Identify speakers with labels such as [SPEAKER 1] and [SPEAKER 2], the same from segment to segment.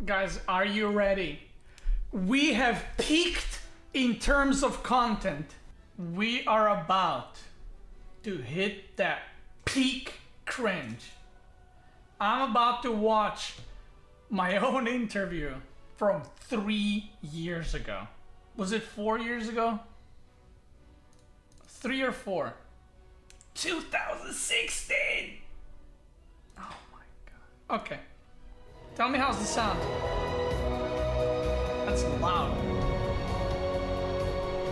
[SPEAKER 1] Guys, are you ready? We have peaked in terms of content. We are about to hit that peak cringe. I'm about to watch my own interview from 3 years ago. Was it 4 years ago? 3 or 4? 2016! Oh my god. Okay. Tell me how's the sound. That's loud.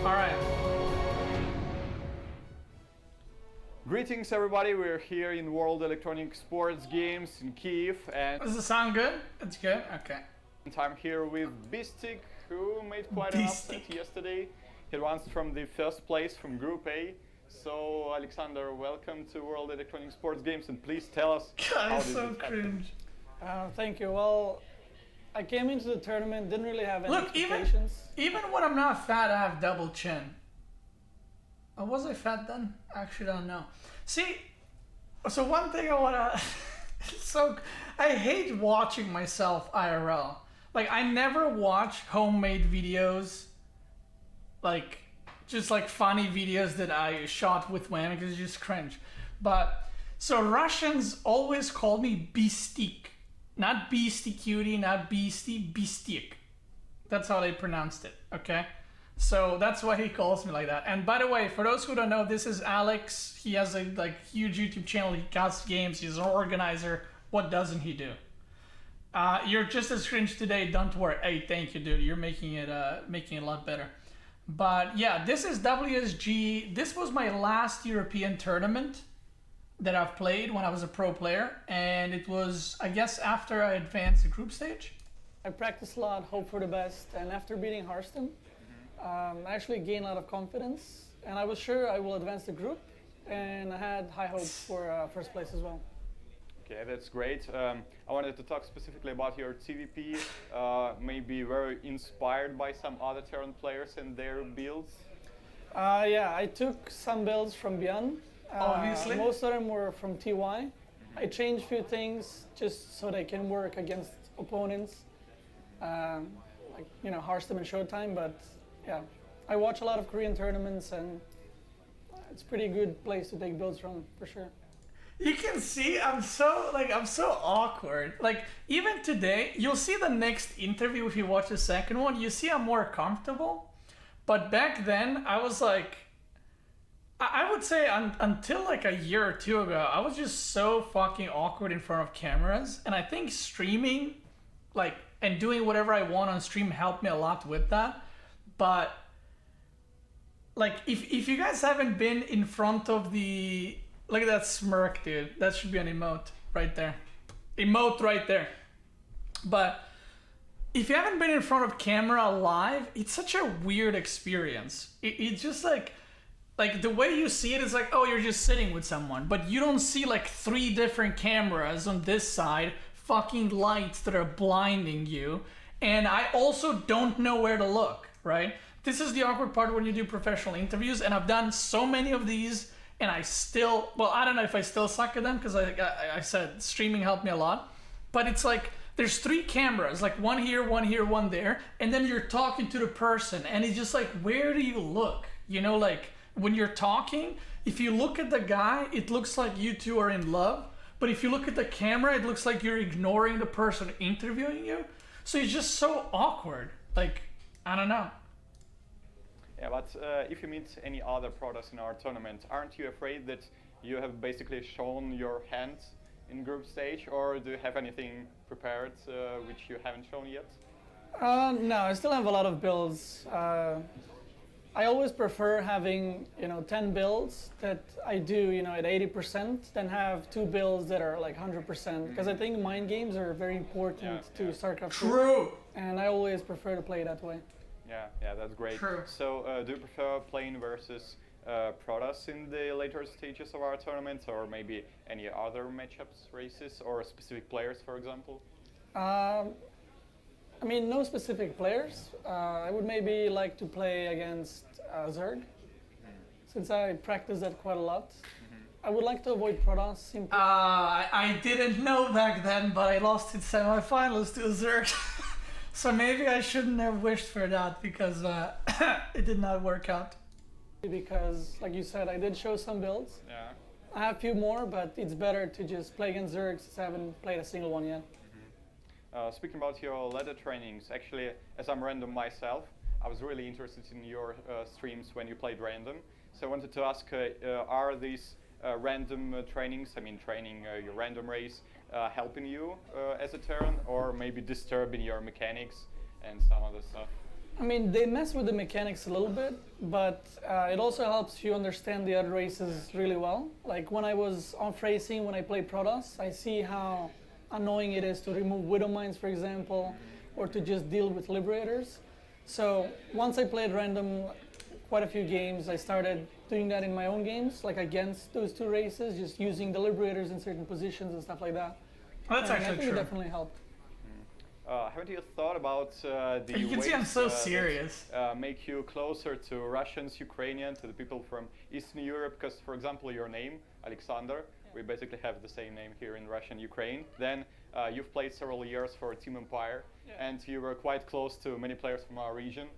[SPEAKER 1] Alright.
[SPEAKER 2] Greetings everybody, we're here in World Electronic Sports Games in Kyiv and
[SPEAKER 1] Does it sound good? It's good? Okay.
[SPEAKER 2] I'm here with Beastyqt, who made quite an upset yesterday. He runs from the first place from Group A. So Alexander, welcome to World Electronic Sports Games and please tell us how did
[SPEAKER 1] so
[SPEAKER 2] it
[SPEAKER 1] cringe.
[SPEAKER 3] Thank you. Well, I came into the tournament, didn't really have any
[SPEAKER 1] Look,
[SPEAKER 3] expectations.
[SPEAKER 1] even when I'm not fat, I have double chin. Oh, was I fat then? I actually don't know. See, so one thing I wanna... I hate watching myself IRL. Like, I never watch homemade videos, like, just like funny videos that I shot with women because it's just cringe. But, so Russians always call me Beastyqt. Not Beastyqt, not Beasty, Beastyqt. That's how they pronounced it, okay? So that's why he calls me like that. And by the way, for those who don't know, this is Alex. He has a huge YouTube channel. He casts games. He's an organizer. What doesn't he do? You're just as cringe today. Don't worry. Hey, thank you, dude. You're making it a lot better. But yeah, this is WSG. This was my last European tournament that I've played when I was a pro player, and it was, I guess, after I advanced the group stage.
[SPEAKER 3] I practiced a lot, hope for the best, and after beating Harston, I actually gained a lot of confidence, and I was sure I will advance the group, and I had high hopes for first place as well.
[SPEAKER 2] Okay, that's great. I wanted to talk specifically about your TVP, maybe very inspired by some other Terran players and their builds.
[SPEAKER 3] Yeah, I took some builds from Beyond.
[SPEAKER 1] Obviously.
[SPEAKER 3] Most of them were from TY. I changed a few things just so they can work against opponents, like, you know, Harston and Showtime, but yeah, I watch a lot of Korean tournaments and it's a pretty good place to take builds from, for sure.
[SPEAKER 1] You can see I'm so awkward. Like, even today, you'll see the next interview if you watch the second one, you see I'm more comfortable. But back then, I was like, I would say until like a year or two ago, I was just so fucking awkward in front of cameras. And I think streaming, like, and doing whatever I want on stream helped me a lot with that. But, like, if you guys haven't been in front of the... Look at that smirk, dude. That should be an emote right there. Emote right there. But if you haven't been in front of camera live, it's such a weird experience. It's just like the way you see it is like, oh, you're just sitting with someone. But you don't see like 3 different cameras on this side, fucking lights that are blinding you. And I also don't know where to look, right? This is the awkward part when you do professional interviews. And I've done so many of these. And I still, well, I don't know if I still suck at them because I said streaming helped me a lot. But it's like, there's 3 cameras, like one here, one there. And then you're talking to the person and it's just like, where do you look? You know, like when you're talking, if you look at the guy, it looks like you two are in love. But if you look at the camera, it looks like you're ignoring the person interviewing you. So it's just so awkward. Like, I don't know.
[SPEAKER 2] Yeah, but if you meet any other products in our tournament, aren't you afraid that you have basically shown your hand in group stage, or do you have anything prepared which you haven't shown yet?
[SPEAKER 3] No, I still have a lot of builds. I always prefer having, you know, 10 builds that I do, you know, at 80% than have 2 builds that are like 100%, because I think mind games are very important to StarCraft II.
[SPEAKER 1] True!
[SPEAKER 3] And I always prefer to play that way.
[SPEAKER 2] Yeah, that's great.
[SPEAKER 1] True.
[SPEAKER 2] So, do you prefer playing versus Protoss in the later stages of our tournament, or maybe any other matchups, races, or specific players, for example?
[SPEAKER 3] I mean, no specific players. I would maybe like to play against Zerg, since I practice that quite a lot. I would like to avoid Protoss simply.
[SPEAKER 1] I didn't know back then, but I lost in semifinals to Zerg. So maybe I shouldn't have wished for that because it did not work out.
[SPEAKER 3] Because, like you said, I did show some builds.
[SPEAKER 2] Yeah.
[SPEAKER 3] I have a few more, but it's better to just play against Zergs since I haven't played a single one yet.
[SPEAKER 2] Speaking about your ladder trainings, actually, as I'm random myself, I was really interested in your streams when you played random. So I wanted to ask, are these random trainings, I mean training your random race, helping you as a Terran, or maybe disturbing your mechanics and some other stuff?
[SPEAKER 3] I mean, they mess with the mechanics a little bit, but it also helps you understand the other races really well. Like when I was off racing, when I played Protoss, I see how annoying it is to remove Widow Mines, for example, or to just deal with Liberators. So once I played random quite a few games, I started doing that in my own games, like against those two races, just using the Liberators in certain positions and stuff like that.
[SPEAKER 1] Well, that's
[SPEAKER 3] And
[SPEAKER 1] actually
[SPEAKER 3] I think
[SPEAKER 1] true.
[SPEAKER 3] it definitely helped.
[SPEAKER 2] Haven't you thought about the
[SPEAKER 1] You can
[SPEAKER 2] ways,
[SPEAKER 1] see I'm so
[SPEAKER 2] that,
[SPEAKER 1] serious.
[SPEAKER 2] make you closer to Russians, Ukrainians, to the people from Eastern Europe? Because, for example, your name, Alexander, we basically have the same name here in Russia and Ukraine. Then you've played several years for Team Empire, and you were quite close to many players from our region.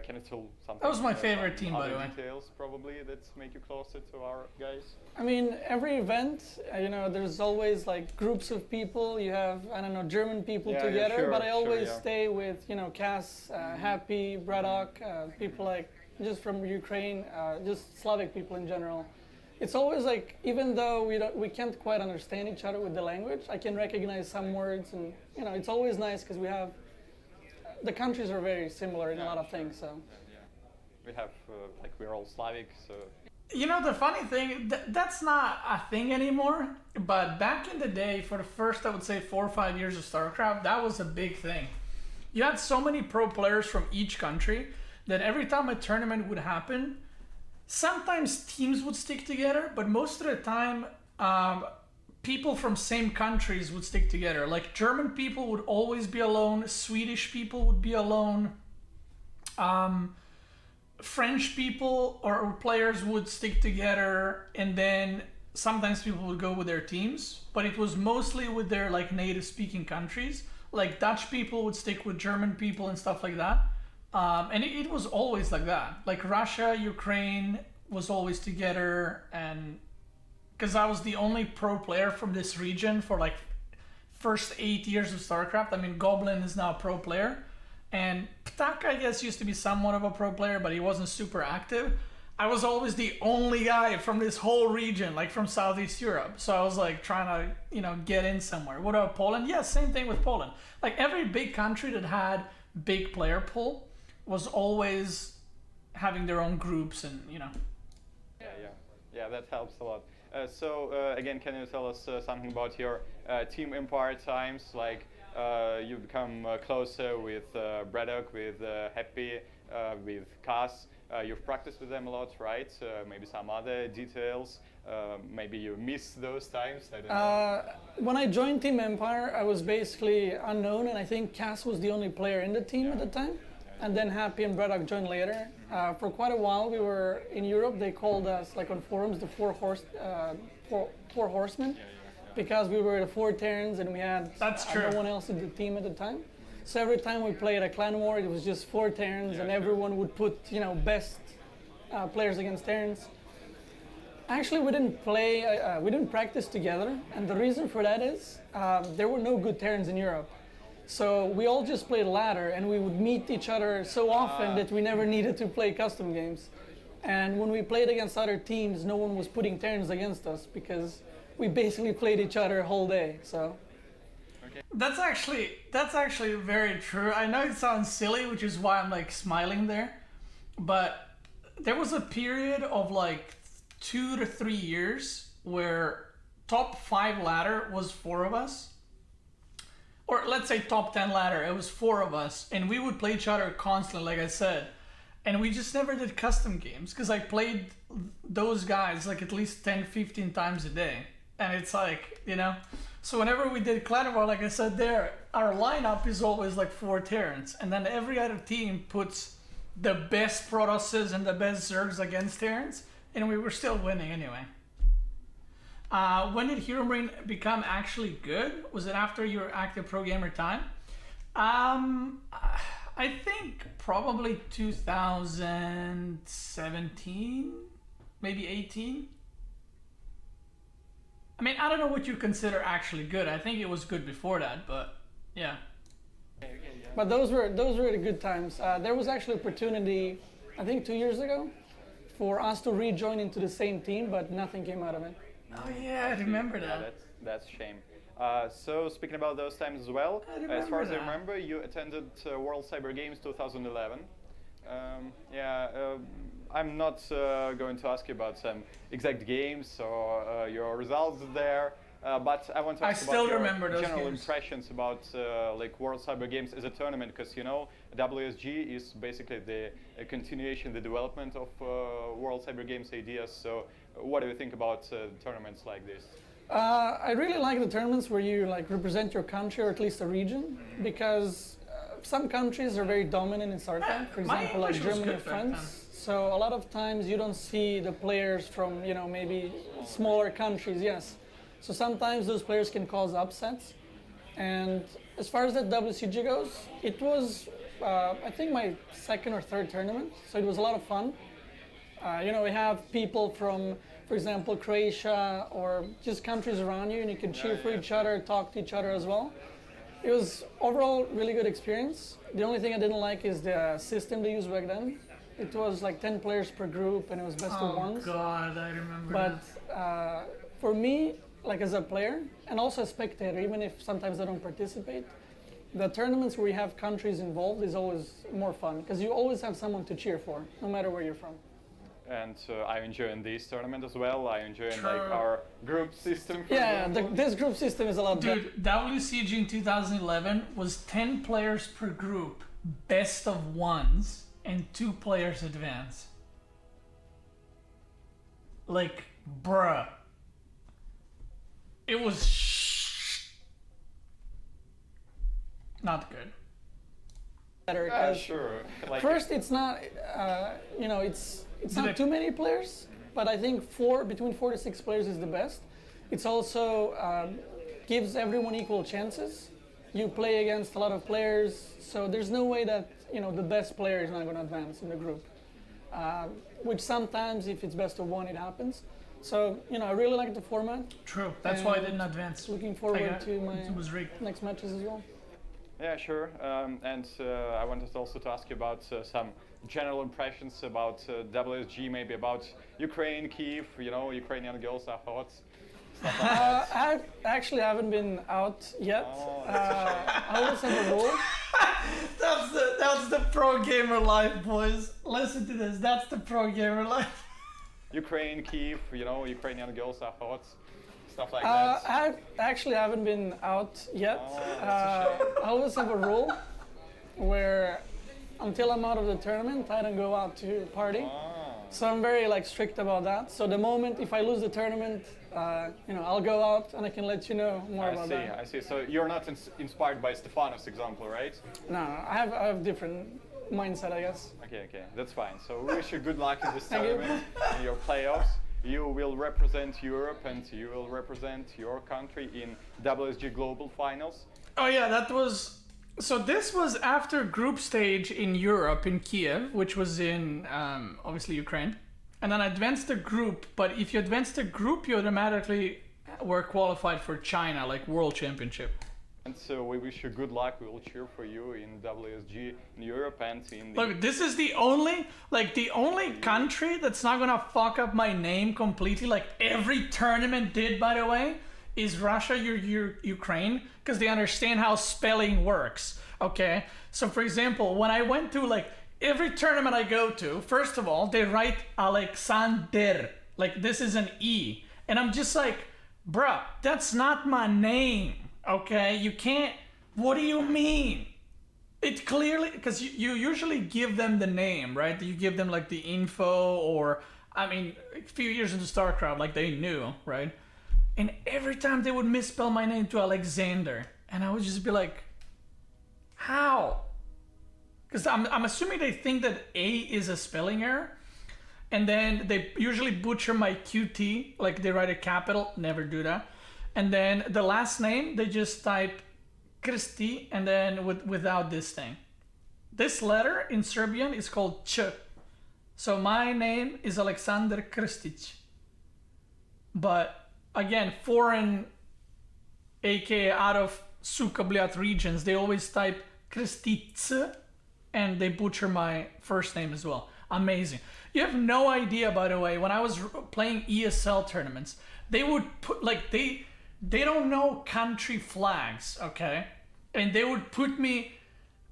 [SPEAKER 2] Can you tell something?
[SPEAKER 1] That was my favorite
[SPEAKER 2] some
[SPEAKER 1] team, by
[SPEAKER 2] other
[SPEAKER 1] the way.
[SPEAKER 2] details, probably, that make you closer to our guys?
[SPEAKER 3] I mean, every event, you know, there's always like groups of people. You have, I don't know, German people
[SPEAKER 2] Yeah, yeah,
[SPEAKER 3] together,
[SPEAKER 2] sure,
[SPEAKER 3] but I always
[SPEAKER 2] yeah.
[SPEAKER 3] stay with, you know, Cass, Happy, Braddock, people like just from Ukraine, just Slavic people in general. It's always like, even though we can't quite understand each other with the language, I can recognize some words, and you know, it's always nice because we have, the countries are very similar in a lot of things. So.
[SPEAKER 2] We have, like, we're all Slavic, so.
[SPEAKER 1] You know, the funny thing, that's not a thing anymore, but back in the day, for the first, I would say, 4 or 5 years of StarCraft, that was a big thing. You had so many pro players from each country that every time a tournament would happen, sometimes teams would stick together, but most of the time, people from same countries would stick together. Like German people would always be alone, Swedish people would be alone, French people or players would stick together, and then sometimes people would go with their teams, but it was mostly with their like native speaking countries. Like Dutch people would stick with German people and stuff like that. And it was always like that. Like Russia, Ukraine was always together, and because I was the only pro player from this region for like first 8 years of StarCraft. I mean, Goblin is now a pro player. And Ptak, I guess, used to be somewhat of a pro player, but he wasn't super active. I was always the only guy from this whole region, like from Southeast Europe. So I was like trying to, you know, get in somewhere. What about Poland? Yeah, same thing with Poland. Like every big country that had big player pool was always having their own groups, and, you know.
[SPEAKER 2] Yeah, that helps a lot. So again, can you tell us something about your Team Empire times? Like you become closer with Braddock, with Happy, with Cass. You've practiced with them a lot, right? Maybe some other details. Maybe you miss those times. I don't know.
[SPEAKER 3] When I joined Team Empire, I was basically unknown, and I think Cass was the only player in the team at the time. And then Happy and Braddock joined later. For quite a while, we were in Europe. They called us, like on forums, the four horsemen, because we were the 4 Terrans and we had no one else in the team at the time. So every time we played a clan war, it was just 4 Terrans, and everyone would put, you know, best players against Terrans. Actually, we didn't play, we didn't practice together, and the reason for that is there were no good Terrans in Europe. So we all just played ladder, and we would meet each other so often that we never needed to play custom games. And when we played against other teams, no one was putting Terrans against us because we basically played each other whole day. So.
[SPEAKER 1] That's actually very true. I know it sounds silly, which is why I'm like smiling there, but there was a period of like 2 to 3 years where top 5 ladder was 4 of us. Or let's say top 10 ladder, it was 4 of us, and we would play each other constantly, like I said. And we just never did custom games, because I played those guys like at least 10, 15 times a day. And it's like, you know, so whenever we did clan war, like I said there, our lineup is always like 4 Terrans. And then every other team puts the best Protosses and the best Zergs against Terrans, and we were still winning anyway. When did Hero Marine become actually good? Was it after your active pro gamer time? I think probably 2017, maybe 18. I mean, I don't know what you consider actually good. I think it was good before that, but yeah.
[SPEAKER 3] But those were the good times. There was actually opportunity, I think 2 years ago, for us to rejoin into the same team, but nothing came out of it.
[SPEAKER 1] Oh yeah, I remember that.
[SPEAKER 2] Yeah, that's a shame. So speaking about those times as well, as far as I remember, you attended World Cyber Games 2011. I'm not going to ask you about some exact games or your results there, but I want to ask about your general impressions about like World Cyber Games as a tournament, because you know WSG is basically the continuation, the development of World Cyber Games ideas. So what do you think about tournaments like this?
[SPEAKER 3] I really like the tournaments where you like represent your country or at least a region, because some countries are very dominant in StarCraft. For example, like Germany and France. So a lot of times you don't see the players from, you know, maybe smaller countries. Yes. So sometimes those players can cause upsets. And as far as that WCG goes, it was I think my second or third tournament. So it was a lot of fun. You know, we have people from, for example, Croatia or just countries around you, and you can cheer for each other, talk to each other as well. It was overall really good experience. The only thing I didn't like is the system they used back then. It was like 10 players per group, and it was best of ones.
[SPEAKER 1] Oh God, I remember.
[SPEAKER 3] But for me, like as a player and also a spectator, even if sometimes I don't participate, the tournaments where you have countries involved is always more fun because you always have someone to cheer for, no matter where you're from.
[SPEAKER 2] And I enjoy in this tournament as well. I enjoy in, like our group system.
[SPEAKER 3] This group system is a lot better.
[SPEAKER 1] Dude, WCG in 2011 was 10 players per group, best of ones, and 2 players advance. Like, bruh. It was not good.
[SPEAKER 3] Better,
[SPEAKER 2] sure. Like
[SPEAKER 3] first, it's not, you know, it's not too many players, but I think between 4 to 6 players is the best. It's also gives everyone equal chances. You play against a lot of players, so there's no way that, you know, the best player is not going to advance in the group. Which sometimes, if it's best of one, it happens. So, you know, I really like the format.
[SPEAKER 1] True. That's why I didn't advance.
[SPEAKER 3] Looking forward to my next matches as well.
[SPEAKER 2] Yeah, sure. And I wanted also to ask you about some general impressions about WSG, maybe about Ukraine, Kyiv, you know, Ukrainian girls are hot. Stuff like that.
[SPEAKER 3] I actually haven't been out yet.
[SPEAKER 2] Oh,
[SPEAKER 3] I always have a rule.
[SPEAKER 1] That's the pro gamer life, boys. Listen to this. That's the pro gamer life.
[SPEAKER 2] Ukraine, Kyiv, you know, Ukrainian girls are hot. Stuff like that.
[SPEAKER 3] I actually haven't been out yet.
[SPEAKER 2] Oh, that's a shame.
[SPEAKER 3] I always have a rule where until I'm out of the tournament, I don't go out to party.
[SPEAKER 2] Oh.
[SPEAKER 3] So I'm very like strict about that. So the moment if I lose the tournament, you know, I'll go out and I can let you know more about that.
[SPEAKER 2] I see. So you're not inspired by Stefanov's example, right?
[SPEAKER 3] No, I have different mindset, I guess.
[SPEAKER 2] Okay, that's fine. So we wish you good luck in this tournament, in your playoffs. You will represent Europe and you will represent your country in WSG Global Finals.
[SPEAKER 1] Oh yeah, that was... So this was after group stage in Europe, in Kiev, which was in, obviously, Ukraine. And then I advanced the group, but if you advance the group, you automatically were qualified for China, like World Championship.
[SPEAKER 2] And so we wish you good luck. We will cheer for you in WSG in Europe and in the...
[SPEAKER 1] Look, this is the only country that's not gonna fuck up my name completely, like every tournament did, by the way, is Russia, Ukraine, because they understand how spelling works, okay? So for example, when I went to like every tournament I go to, first of all, they write Alexander, like this is an E. And I'm just like, bruh, that's not my name. Okay, you can't, what do you mean? It clearly, because you usually give them the name, right? You give them like the info or, I mean, a few years into StarCraft, like they knew, right? And every time they would misspell my name to Alexander. And I would just be like, how? Because I'm assuming they think that A is a spelling error. And then they usually butcher my QT, like they write a capital, never do that. And then the last name, they just type Christy and then without this thing. This letter in Serbian is called Č. So my name is Aleksandar Krstic. But again, foreign, aka out of Sukabliat regions, they always type Krstic and they butcher my first name as well. Amazing. You have no idea, by the way, when I was playing ESL tournaments, they would put, like, they don't know country flags, okay? And they would put me,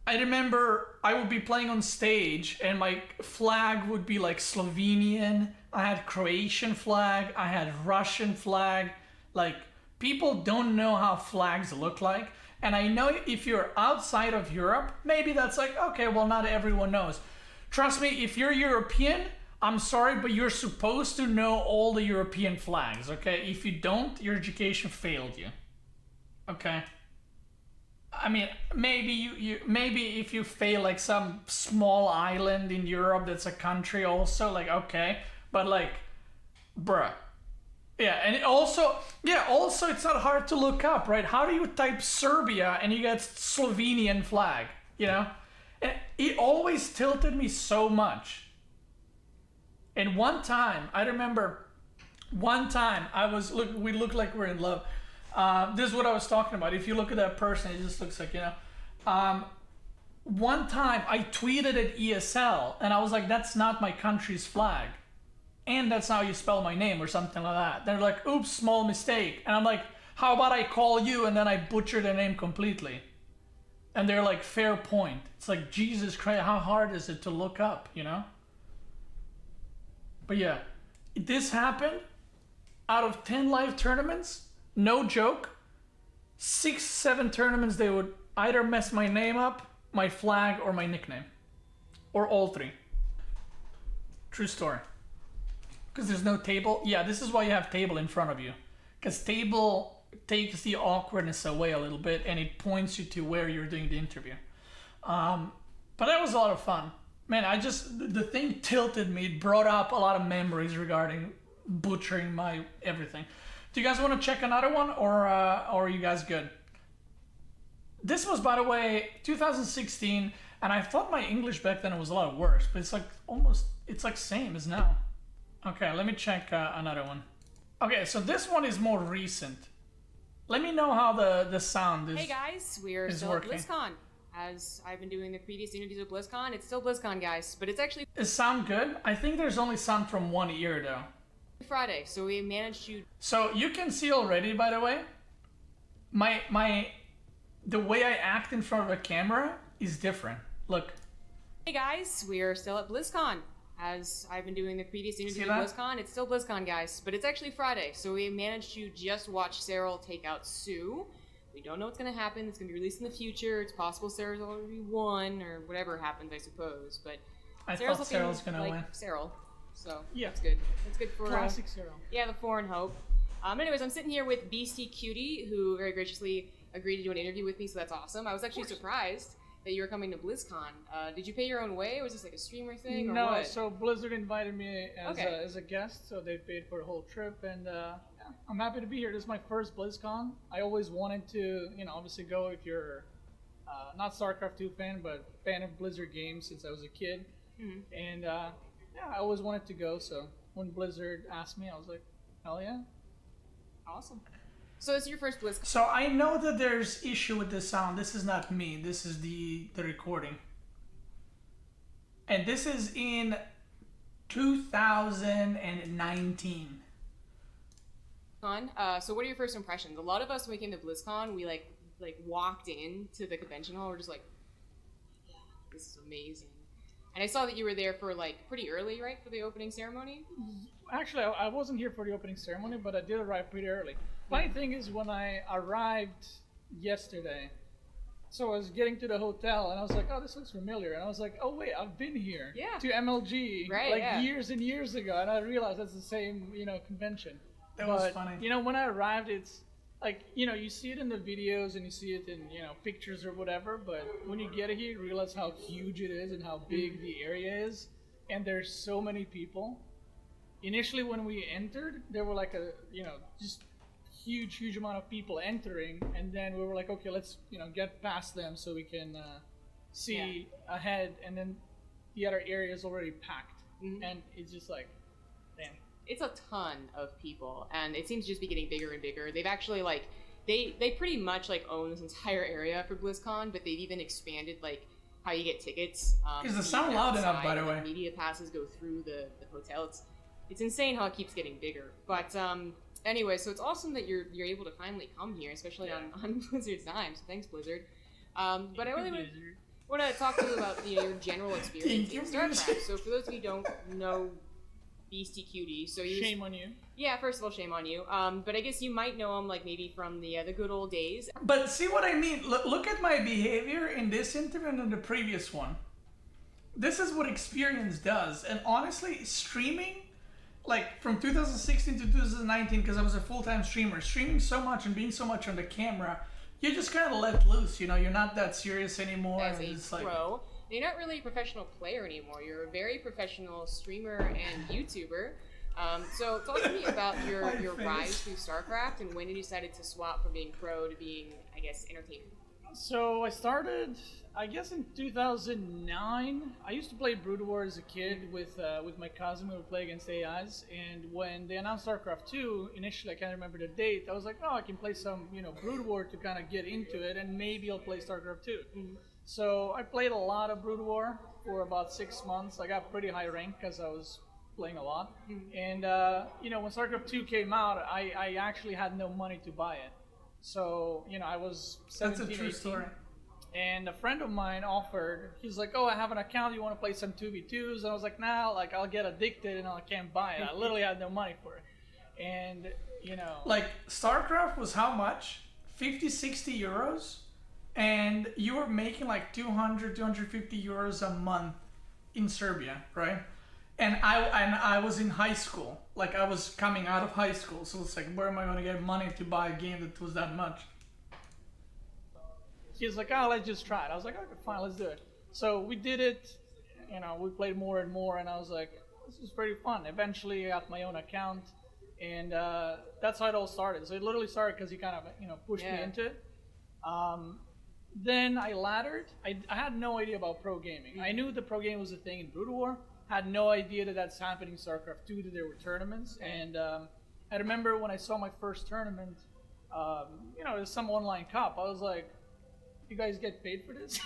[SPEAKER 1] I remember I would be playing on stage and my flag would be like Slovenian, I had Croatian flag, I had Russian flag. Like, people don't know how flags look like. And I know if you're outside of Europe, maybe that's like, okay, well, not everyone knows. Trust me, if you're European, I'm sorry, but you're supposed to know all the European flags, okay? If you don't, your education failed you, okay? I mean, maybe maybe if you fail like some small island in Europe that's a country also, like, okay, but like, bruh. Yeah, and also it's not hard to look up, right? How do you type Serbia and you get Slovenian flag, you know? And it always tilted me so much. And one time, I remember, we looked like we're in love. This is what I was talking about. If you look at that person, it just looks like, you know. One time, I tweeted at ESL, and I was like, that's not my country's flag. And that's how you spell my name, or something like that. They're like, oops, small mistake. And I'm like, how about I call you, and then I butcher the name completely. And they're like, fair point. It's like, Jesus Christ, how hard is it to look up, you know? But yeah, this happened out of 10 live tournaments, no joke. 6, 7 tournaments, they would either mess my name up, my flag, or my nickname. Or all 3. True story. Because there's no table. Yeah, this is why you have table in front of you. Because table takes the awkwardness away a little bit and it points you to where you're doing the interview. But that was a lot of fun. Man, the thing tilted me. It brought up a lot of memories regarding butchering my everything. Do you guys want to check another one, or are you guys good? This was, by the way, 2016, and I thought my English back then was a lot worse, but it's like same as now. Okay, let me check another one. Okay, so this one is more recent. Let me know how the sound is.
[SPEAKER 4] Hey guys, we're still working at BlizCon. As I've been doing the previous interviews at BlizCon, it's still BlizCon, guys, but it's actually...
[SPEAKER 1] Is sound good? I think there's only sound from one ear, though.
[SPEAKER 4] Friday, so we managed to...
[SPEAKER 1] So you can see already, by the way, the way I act in front of a camera is different. Look.
[SPEAKER 4] Hey guys, we're still at BlizCon. As I've been doing the previous interview at BlizCon, it's still BlizCon, guys, but it's actually Friday, so we managed to just watch Cyril take out Sue. We don't know what's going to happen. It's going to be released in the future. It's possible Cyril's already won, or whatever happens, I suppose. But
[SPEAKER 1] I thought Cyril's going to win.
[SPEAKER 4] Cyril, so
[SPEAKER 1] yeah,
[SPEAKER 4] that's good. That's good for
[SPEAKER 3] classic Cyril.
[SPEAKER 4] Yeah, the foreign hope. Anyways, I'm sitting here with Beastyqt, who very graciously agreed to do an interview with me, so that's awesome. I was actually surprised that you were coming to BlizzCon. Did you pay your own way, or was this like a streamer thing, or
[SPEAKER 3] no,
[SPEAKER 4] what?
[SPEAKER 3] So Blizzard invited me as a guest, so they paid for the whole trip, and I'm happy to be here. This is my first BlizzCon. I always wanted to, obviously go if you're not StarCraft II fan, but fan of Blizzard games since I was a kid. Mm-hmm. And I always wanted to go, so when Blizzard asked me, I was like, hell yeah.
[SPEAKER 4] Awesome. So this is your first BlizzCon.
[SPEAKER 1] So I know that there's issue with the sound. This is not me. This is the recording. And this is in 2019.
[SPEAKER 4] So what are your first impressions? A lot of us, when we came to BlizzCon, we like walked into the convention hall. We're just like, yeah, this is amazing. And I saw that you were there for like pretty early, right, for the opening ceremony?
[SPEAKER 3] Actually, I wasn't here for the opening ceremony, but I did arrive pretty early. Funny thing is, when I arrived yesterday, so I was getting to the hotel, and I was like, oh, this looks familiar. And I was like, oh, wait, I've been here to MLG years and years ago. And I realized that's the same, convention.
[SPEAKER 1] That was funny.
[SPEAKER 3] When I arrived, it's like, you see it in the videos and you see it in, pictures or whatever. But when you get here, you realize how huge it is and how big the area is. And there's so many people. Initially, when we entered, there were like just huge amount of people entering. And then we were like, okay, let's, get past them so we can see ahead, and then the other area is already packed, and it's just like, damn.
[SPEAKER 4] It's a ton of people, and it seems to just be getting bigger and bigger. They've actually like they pretty much like own this entire area for BlizCon, but they've even expanded like how you get tickets.
[SPEAKER 1] Is the sound loud enough, by the
[SPEAKER 4] and,
[SPEAKER 1] way?
[SPEAKER 4] like, media passes go through the hotel. It's insane how it keeps getting bigger. But anyway, so it's awesome that you're able to finally come here, especially on Blizzard's dime. So thanks, Blizzard. But I really want to talk to you about your general experience in StarCraft. So for those of you who don't know Beastyqt, so
[SPEAKER 3] shame on you.
[SPEAKER 4] Yeah, first of all, shame on you. But I guess you might know him like maybe from the good old days.
[SPEAKER 1] But see what I mean? Look at my behavior in this interview and in the previous one. This is what experience does. And honestly, streaming, like from 2016 to 2019, because I was a full-time streamer, streaming so much and being so much on the camera, you just kind of let loose. You know, you're not that serious anymore.
[SPEAKER 4] As
[SPEAKER 1] it's
[SPEAKER 4] a pro, you're not really a professional player anymore. You're a very professional streamer and YouTuber. So talk to me about your rise through StarCraft and when you decided to swap from being pro to being, I guess, entertainer.
[SPEAKER 3] So I started, I guess, in 2009. I used to play Brood War as a kid with my cousin. We would play against AIs, and when they announced StarCraft II, initially I can't remember the date. I was like, oh, I can play some, Brood War to kind of get into it, and maybe I'll play StarCraft II. So I played a lot of Brood War for about 6 months. I got pretty high rank because I was playing a lot. And when StarCraft II came out, I actually had no money to buy it. So, I was 17,
[SPEAKER 1] That's a true
[SPEAKER 3] 18,
[SPEAKER 1] story.
[SPEAKER 3] and a friend of mine offered, he's like, oh, I have an account, you want to play some 2v2s? And I was like, nah, like, I'll get addicted and I can't buy it. I literally had no money for it. And,
[SPEAKER 1] Like, StarCraft was how much? 50, 60 euros? And you were making like 200, 250 euros a month in Serbia, right? And I was in high school. Like, I was coming out of high school. So it's like, where am I going to get money to buy a game that was that much?
[SPEAKER 3] He's like, oh, let's just try it. I was like, okay, fine, let's do it. So we did it. We played more and more. And I was like, this is pretty fun. Eventually, I got my own account. And that's how it all started. So it literally started because he kind of, pushed me into it. Then I laddered. I had no idea about pro gaming. I knew the pro game was a thing in Brood War. Had no idea that that's happening in StarCraft II, that there were tournaments. And I remember when I saw my first tournament, it was some online cup. I was like, you guys get paid for this?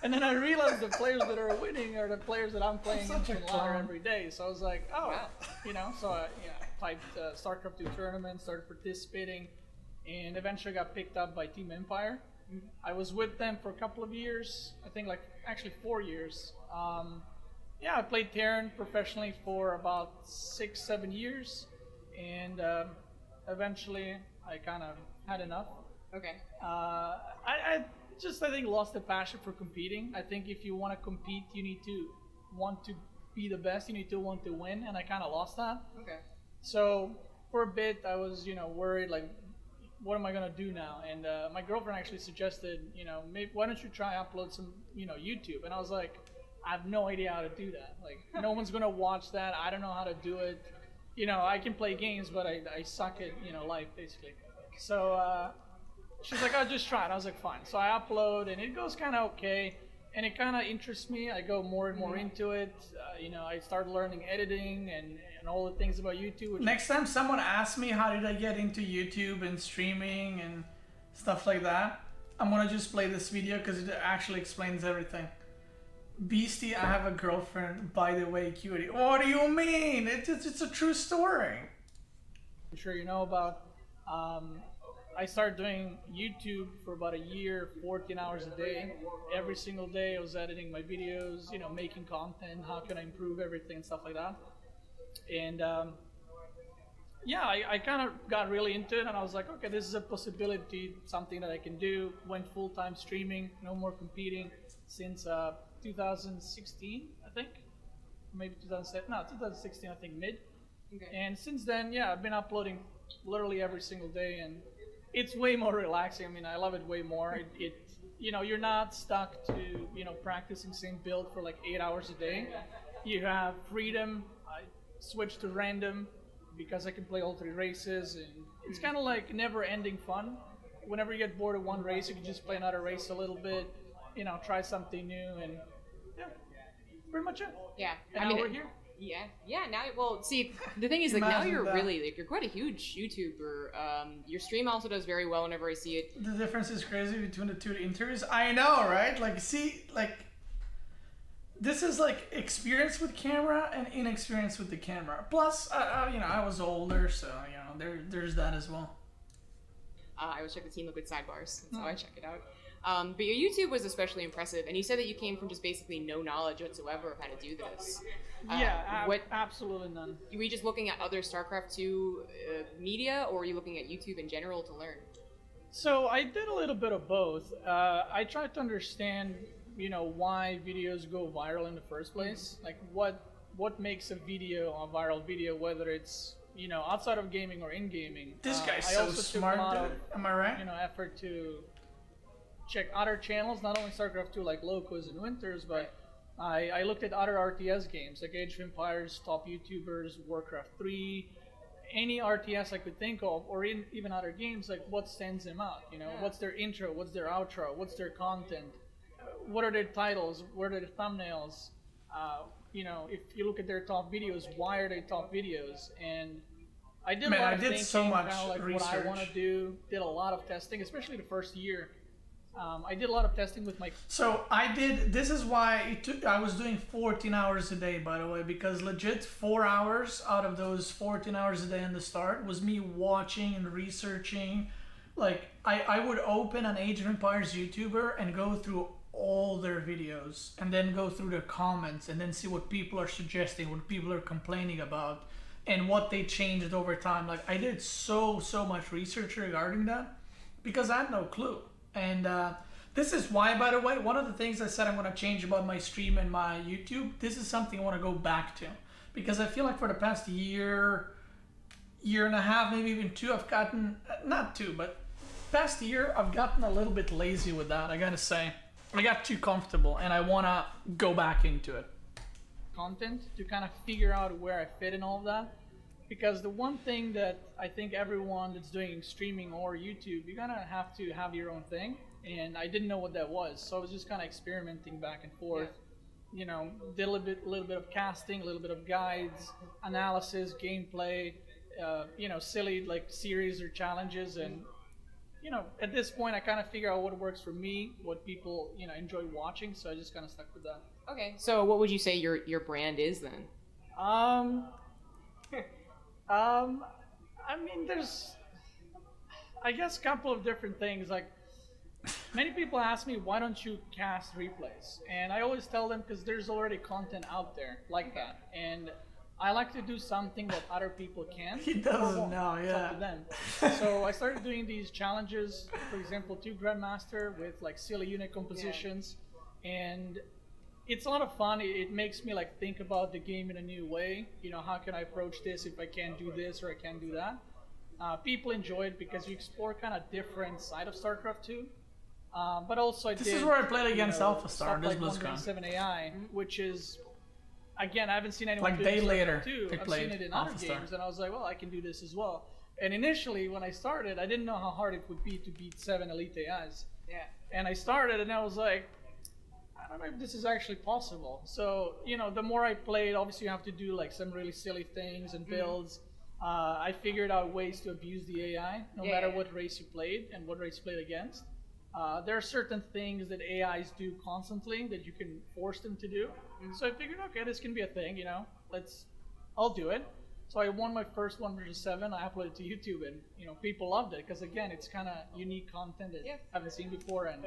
[SPEAKER 3] And then I realized the players that are winning are the players that I'm playing in ladder every day. So I was like, oh, wow. So I typed StarCraft II tournament, started participating, and eventually got picked up by Team Empire. I was with them for a couple of years, I think actually 4 years. I played Terran professionally for about 6-7 years, and eventually I kind of had enough.
[SPEAKER 4] Okay.
[SPEAKER 3] I think lost the passion for competing. I think if you want to compete, you need to want to be the best. You need to want to win, and I kind of lost that.
[SPEAKER 4] Okay.
[SPEAKER 3] So for a bit, I was worried, like, what am I gonna do now? And my girlfriend actually suggested, maybe why don't you try upload some, YouTube? And I was like, I have no idea how to do that. Like, no one's gonna watch that. I don't know how to do it. I can play games, but I suck at life basically. So she's like, I'll just try it. I was like, fine. So I upload, and it goes kind of okay, and it kind of interests me. I go more and more into it. I start learning editing and all the things about YouTube.
[SPEAKER 1] Next time someone asks me how did I get into YouTube and streaming and stuff like that, I'm gonna just play this video because it actually explains everything. Beasty, I have a girlfriend, by the way, cutie. What do you mean? It's a true story.
[SPEAKER 3] I'm sure you know about. I started doing YouTube for about a year, 14 hours a day. Every single day I was editing my videos, making content, how can I improve everything and stuff like that. And I kind of got really into it, and I was like, okay, this is a possibility, something that I can do. Went full-time streaming, no more competing since 2016, I think. Maybe 2016, I think, mid.
[SPEAKER 4] Okay.
[SPEAKER 3] And since then, I've been uploading literally every single day, and it's way more relaxing. I mean, I love it way more. You're not stuck to, practicing same build for like 8 hours a day. You have freedom. I switch to random because I can play all 3 races, and it's kind of like never-ending fun. Whenever you get bored of one race, you can just play another race a little bit. try something new, and yeah, pretty much it.
[SPEAKER 4] Yeah,
[SPEAKER 3] And now we're here.
[SPEAKER 4] Yeah. Now, well, see, the thing is, like, now
[SPEAKER 1] Imagine
[SPEAKER 4] you're
[SPEAKER 1] that.
[SPEAKER 4] really, like, you're quite a huge YouTuber. Your stream also does very well whenever I see it.
[SPEAKER 1] The difference is crazy between the two interviews. I know, right? Like, see, like, this is like experience with camera and inexperience with the camera. Plus, I was older, so there's that as well.
[SPEAKER 4] I always check the Team Liquid sidebars. That's how I check it out. But your YouTube was especially impressive, and you said that you came from just basically no knowledge whatsoever of how to do this.
[SPEAKER 3] Absolutely none.
[SPEAKER 4] Were you just looking at other StarCraft II media, or were you looking at YouTube in general to learn?
[SPEAKER 3] So I did a little bit of both. I tried to understand, why videos go viral in the first place. Like what makes a video a viral video, whether it's outside of gaming or in gaming.
[SPEAKER 1] This guy's
[SPEAKER 3] I
[SPEAKER 1] so
[SPEAKER 3] also
[SPEAKER 1] smart,
[SPEAKER 3] took a lot
[SPEAKER 1] dude.
[SPEAKER 3] of,
[SPEAKER 1] Am I right?
[SPEAKER 3] effort to check other channels, not only StarCraft II like Locos and Winters, but I looked at other RTS games like Age of Empires, top YouTubers, Warcraft 3, any RTS I could think of, or even other games, like what stands them out. What's their intro, what's their outro, what's their content, what are their titles, what are their thumbnails. If you look at their top videos, why are they top videos? And I did a lot of thinking,
[SPEAKER 1] so much
[SPEAKER 3] like
[SPEAKER 1] research.
[SPEAKER 3] what I want to do. Did a lot of testing, especially the first year. I did a lot of testing with my.
[SPEAKER 1] So I did. This is why I was doing 14 hours a day, by the way, because legit 4 hours out of those 14 hours a day in the start was me watching and researching. Like I would open an Age of Empires YouTuber and go through all their videos and then go through the comments and then see what people are suggesting, what people are complaining about, and what they changed over time. Like I did so much research regarding that because I had no clue. And this is why, by the way, one of the things I said I'm going to change about my stream and my YouTube, this is something I want to go back to. Because I feel like for the past year and a half, maybe even 2, I've gotten, not 2, but past year, I've gotten a little bit lazy with that, I got to say. I got too comfortable and I want to go back into it.
[SPEAKER 3] Content to kind of figure out where I fit in all of that. Because the one thing that I think everyone that's doing streaming or YouTube, you're gonna have to have your own thing, and I didn't know what that was, so I was just kind of experimenting back and forth. Did a little bit of casting, a little bit of guides, analysis, gameplay, silly like series or challenges, and at this point I kind of figure out what works for me, what people enjoy watching, so I just kind of stuck with that.
[SPEAKER 4] Okay, so what would you say your brand is then?
[SPEAKER 3] I mean, there's, I guess, a couple of different things. Like, many people ask me, why don't you cast replays? And I always tell them, because there's already content out there like that. And I like to do something that other people can.
[SPEAKER 1] He doesn't know,
[SPEAKER 3] It's up to them. So I started doing these challenges, for example, 2 Grandmaster with like silly unit compositions. And it's a lot of fun. It makes me like think about the game in a new way. How can I approach this if I can't do this or I can't do that? People enjoy it because you explore kind of different side of StarCraft II. But also
[SPEAKER 1] This is where I played against Alpha Star, this
[SPEAKER 3] like
[SPEAKER 1] BlizCon.
[SPEAKER 3] 7 AI, which is, again, I haven't seen anyone
[SPEAKER 1] Like
[SPEAKER 3] do
[SPEAKER 1] day
[SPEAKER 3] this
[SPEAKER 1] later,
[SPEAKER 3] too.
[SPEAKER 1] they
[SPEAKER 3] I've
[SPEAKER 1] played
[SPEAKER 3] seen it in
[SPEAKER 1] Alpha
[SPEAKER 3] other
[SPEAKER 1] Star.
[SPEAKER 3] games, and I was like, well, I can do this as well. And initially, when I started, I didn't know how hard it would be to beat 7 Elite AIs.
[SPEAKER 4] Yeah.
[SPEAKER 3] And I started, and I was like, I don't know if this is actually possible. So, the more I played, obviously you have to do like some really silly things and builds. I figured out ways to abuse the AI, no matter what race you played and what race you played against. There are certain things that AIs do constantly that you can force them to do. So I figured, okay, this can be a thing, I'll do it. So I won my first 1 versus 7. I uploaded it to YouTube, and people loved it because again, it's kind of unique content that I haven't seen before, and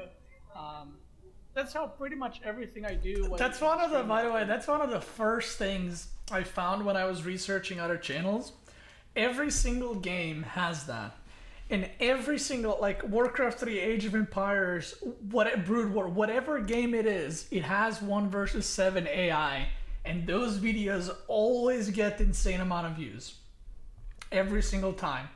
[SPEAKER 3] that's how pretty much everything I do.
[SPEAKER 1] That's one of the, by the way, that's one of the first things I found when I was researching other channels. Every single game has that. And every single, like Warcraft 3, Age of Empires, Brood War, whatever game it is, it has 1 versus 7 AI. And those videos always get the insane amount of views. Every single time.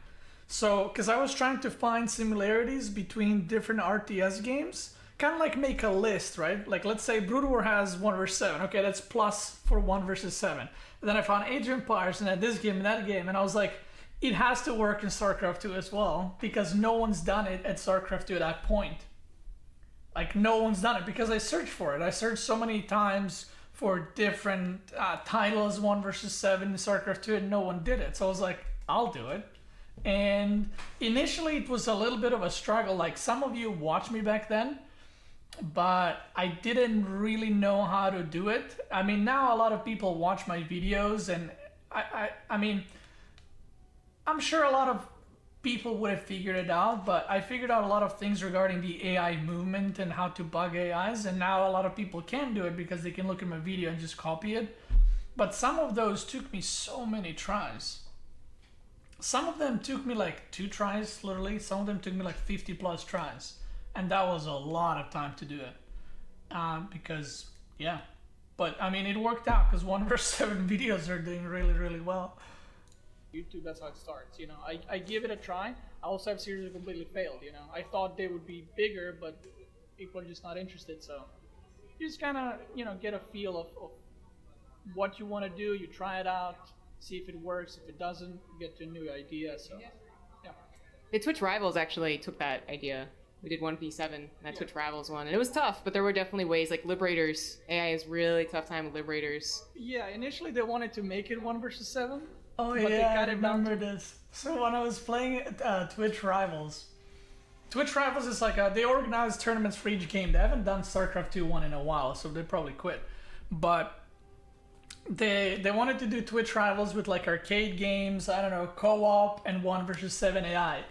[SPEAKER 1] So, because I was trying to find similarities between different RTS games. Kind of like make a list, right? Like let's say Brood War has 1 versus 7. Okay, that's plus for 1 versus 7. And then I found Age of Empires and then this game and that game. And I was like, it has to work in StarCraft 2 as well. Because no one's done it at StarCraft 2 at that point. like no one's done it, because I searched for it. I searched so many times for different titles, 1 versus 7 in StarCraft 2, and no one did it. So I was like, I'll do it. And initially it was a little bit of a struggle. Like, some of you watched me back then, but I didn't really know how to do it. I mean, now a lot of people watch my videos, and I mean, I'm sure a lot of people would have figured it out, but I figured out a lot of things regarding the AI movement and how to bug AIs, and now a lot of people can do it because they can look at my video and just copy it. But some of those took me so many tries. Some of them took me like 2 tries, literally. Some of them took me like 50 plus tries. And that was a lot of time to do it. Because, yeah. But, I mean, it worked out because 1 versus 7 videos are doing really, really well.
[SPEAKER 3] YouTube, that's how it starts. You know, I give it a try. I also have series that completely failed, you know. I thought they would be bigger, but people are just not interested. So you just kind of, you know, get a feel of what you want to do. You try it out, see if it works. If it doesn't, you get to a new idea. So, yeah.
[SPEAKER 4] The Twitch Rivals actually took that idea. We did 1v7, that Twitch Rivals one. And it was tough, but there were definitely ways, like Liberators. AI is really tough time with Liberators.
[SPEAKER 3] Yeah, initially they wanted to make it 1 versus 7.
[SPEAKER 1] Oh
[SPEAKER 3] but
[SPEAKER 1] yeah, I
[SPEAKER 3] they cut it down
[SPEAKER 1] remember this. So when I was playing Twitch Rivals is like they organize tournaments for each game. They haven't done StarCraft II 1 in a while, so they probably quit. But they wanted to do Twitch Rivals with like arcade games, I don't know, co-op and 1 versus 7 AI.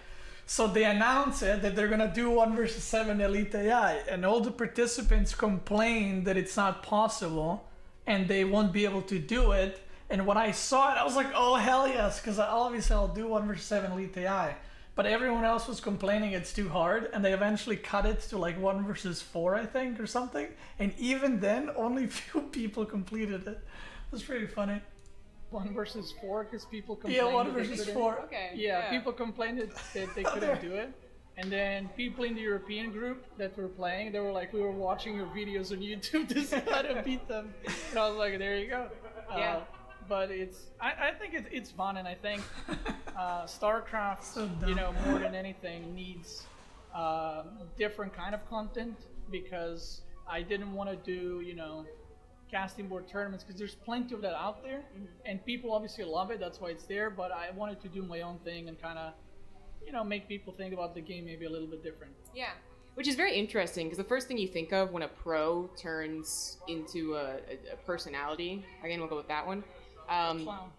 [SPEAKER 1] So they announced it that they're gonna do 1 versus 7 Elite AI, and all the participants complained that it's not possible and they won't be able to do it. And when I saw it, I was like, oh, hell yes, because obviously I'll do 1 versus 7 Elite AI. But everyone else was complaining it's too hard, and they eventually cut it to like 1 versus 4, I think, or something. And even then, only few people completed it. It was pretty funny.
[SPEAKER 3] 1 versus 4, because people complained.
[SPEAKER 1] Yeah, 1 versus 4.
[SPEAKER 4] Okay.
[SPEAKER 3] Yeah, people complained that they couldn't do it. And then people in the European group that were playing, they were like, we were watching your videos on YouTube to see how to beat them. And I was like, there you go.
[SPEAKER 4] Yeah.
[SPEAKER 3] But I think it's fun, and I think StarCraft,
[SPEAKER 1] So dumb.
[SPEAKER 3] you know, more than anything needs different kind of content, because I didn't want to do, you know, casting board tournaments, because there's plenty of that out there, and people obviously love it, that's why it's there, but I wanted to do my own thing and kind of, you know, make people think about the game maybe a little bit different.
[SPEAKER 4] Yeah, which is very interesting, because the first thing you think of when a pro turns into a personality, again, we'll go with that one,
[SPEAKER 3] Clown.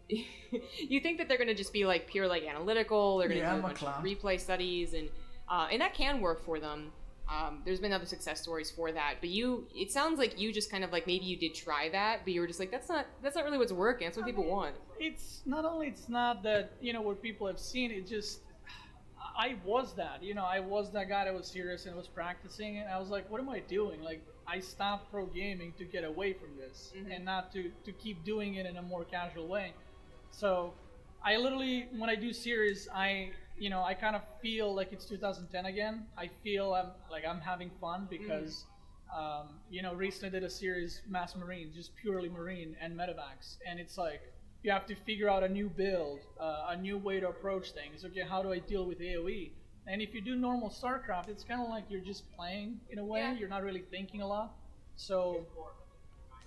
[SPEAKER 4] you think that they're going to just be like pure like analytical, they're going to do a bunch of replay studies, and that can work for them. There's been other success stories for that, but it sounds like you just kind of like, maybe you did try that, but you were just like, that's not really what's working, that's what people want.
[SPEAKER 3] It's not that, you know, what people have seen, it just, I was that, you know, I was that guy that was serious and was practicing, and I was like, what am I doing? Like, I stopped pro gaming to get away from this, and not to keep doing it in a more casual way. So I literally, when I do series, I kind of feel like it's 2010 again. I feel I'm having fun, because you know, recently did a series, Mass Marine, just purely Marine and medevacs, and it's like, you have to figure out a new build, a new way to approach things. Okay, how do I deal with AoE? And if you do normal StarCraft, it's kind of like you're just playing in a way. Yeah. You're not really thinking a lot. So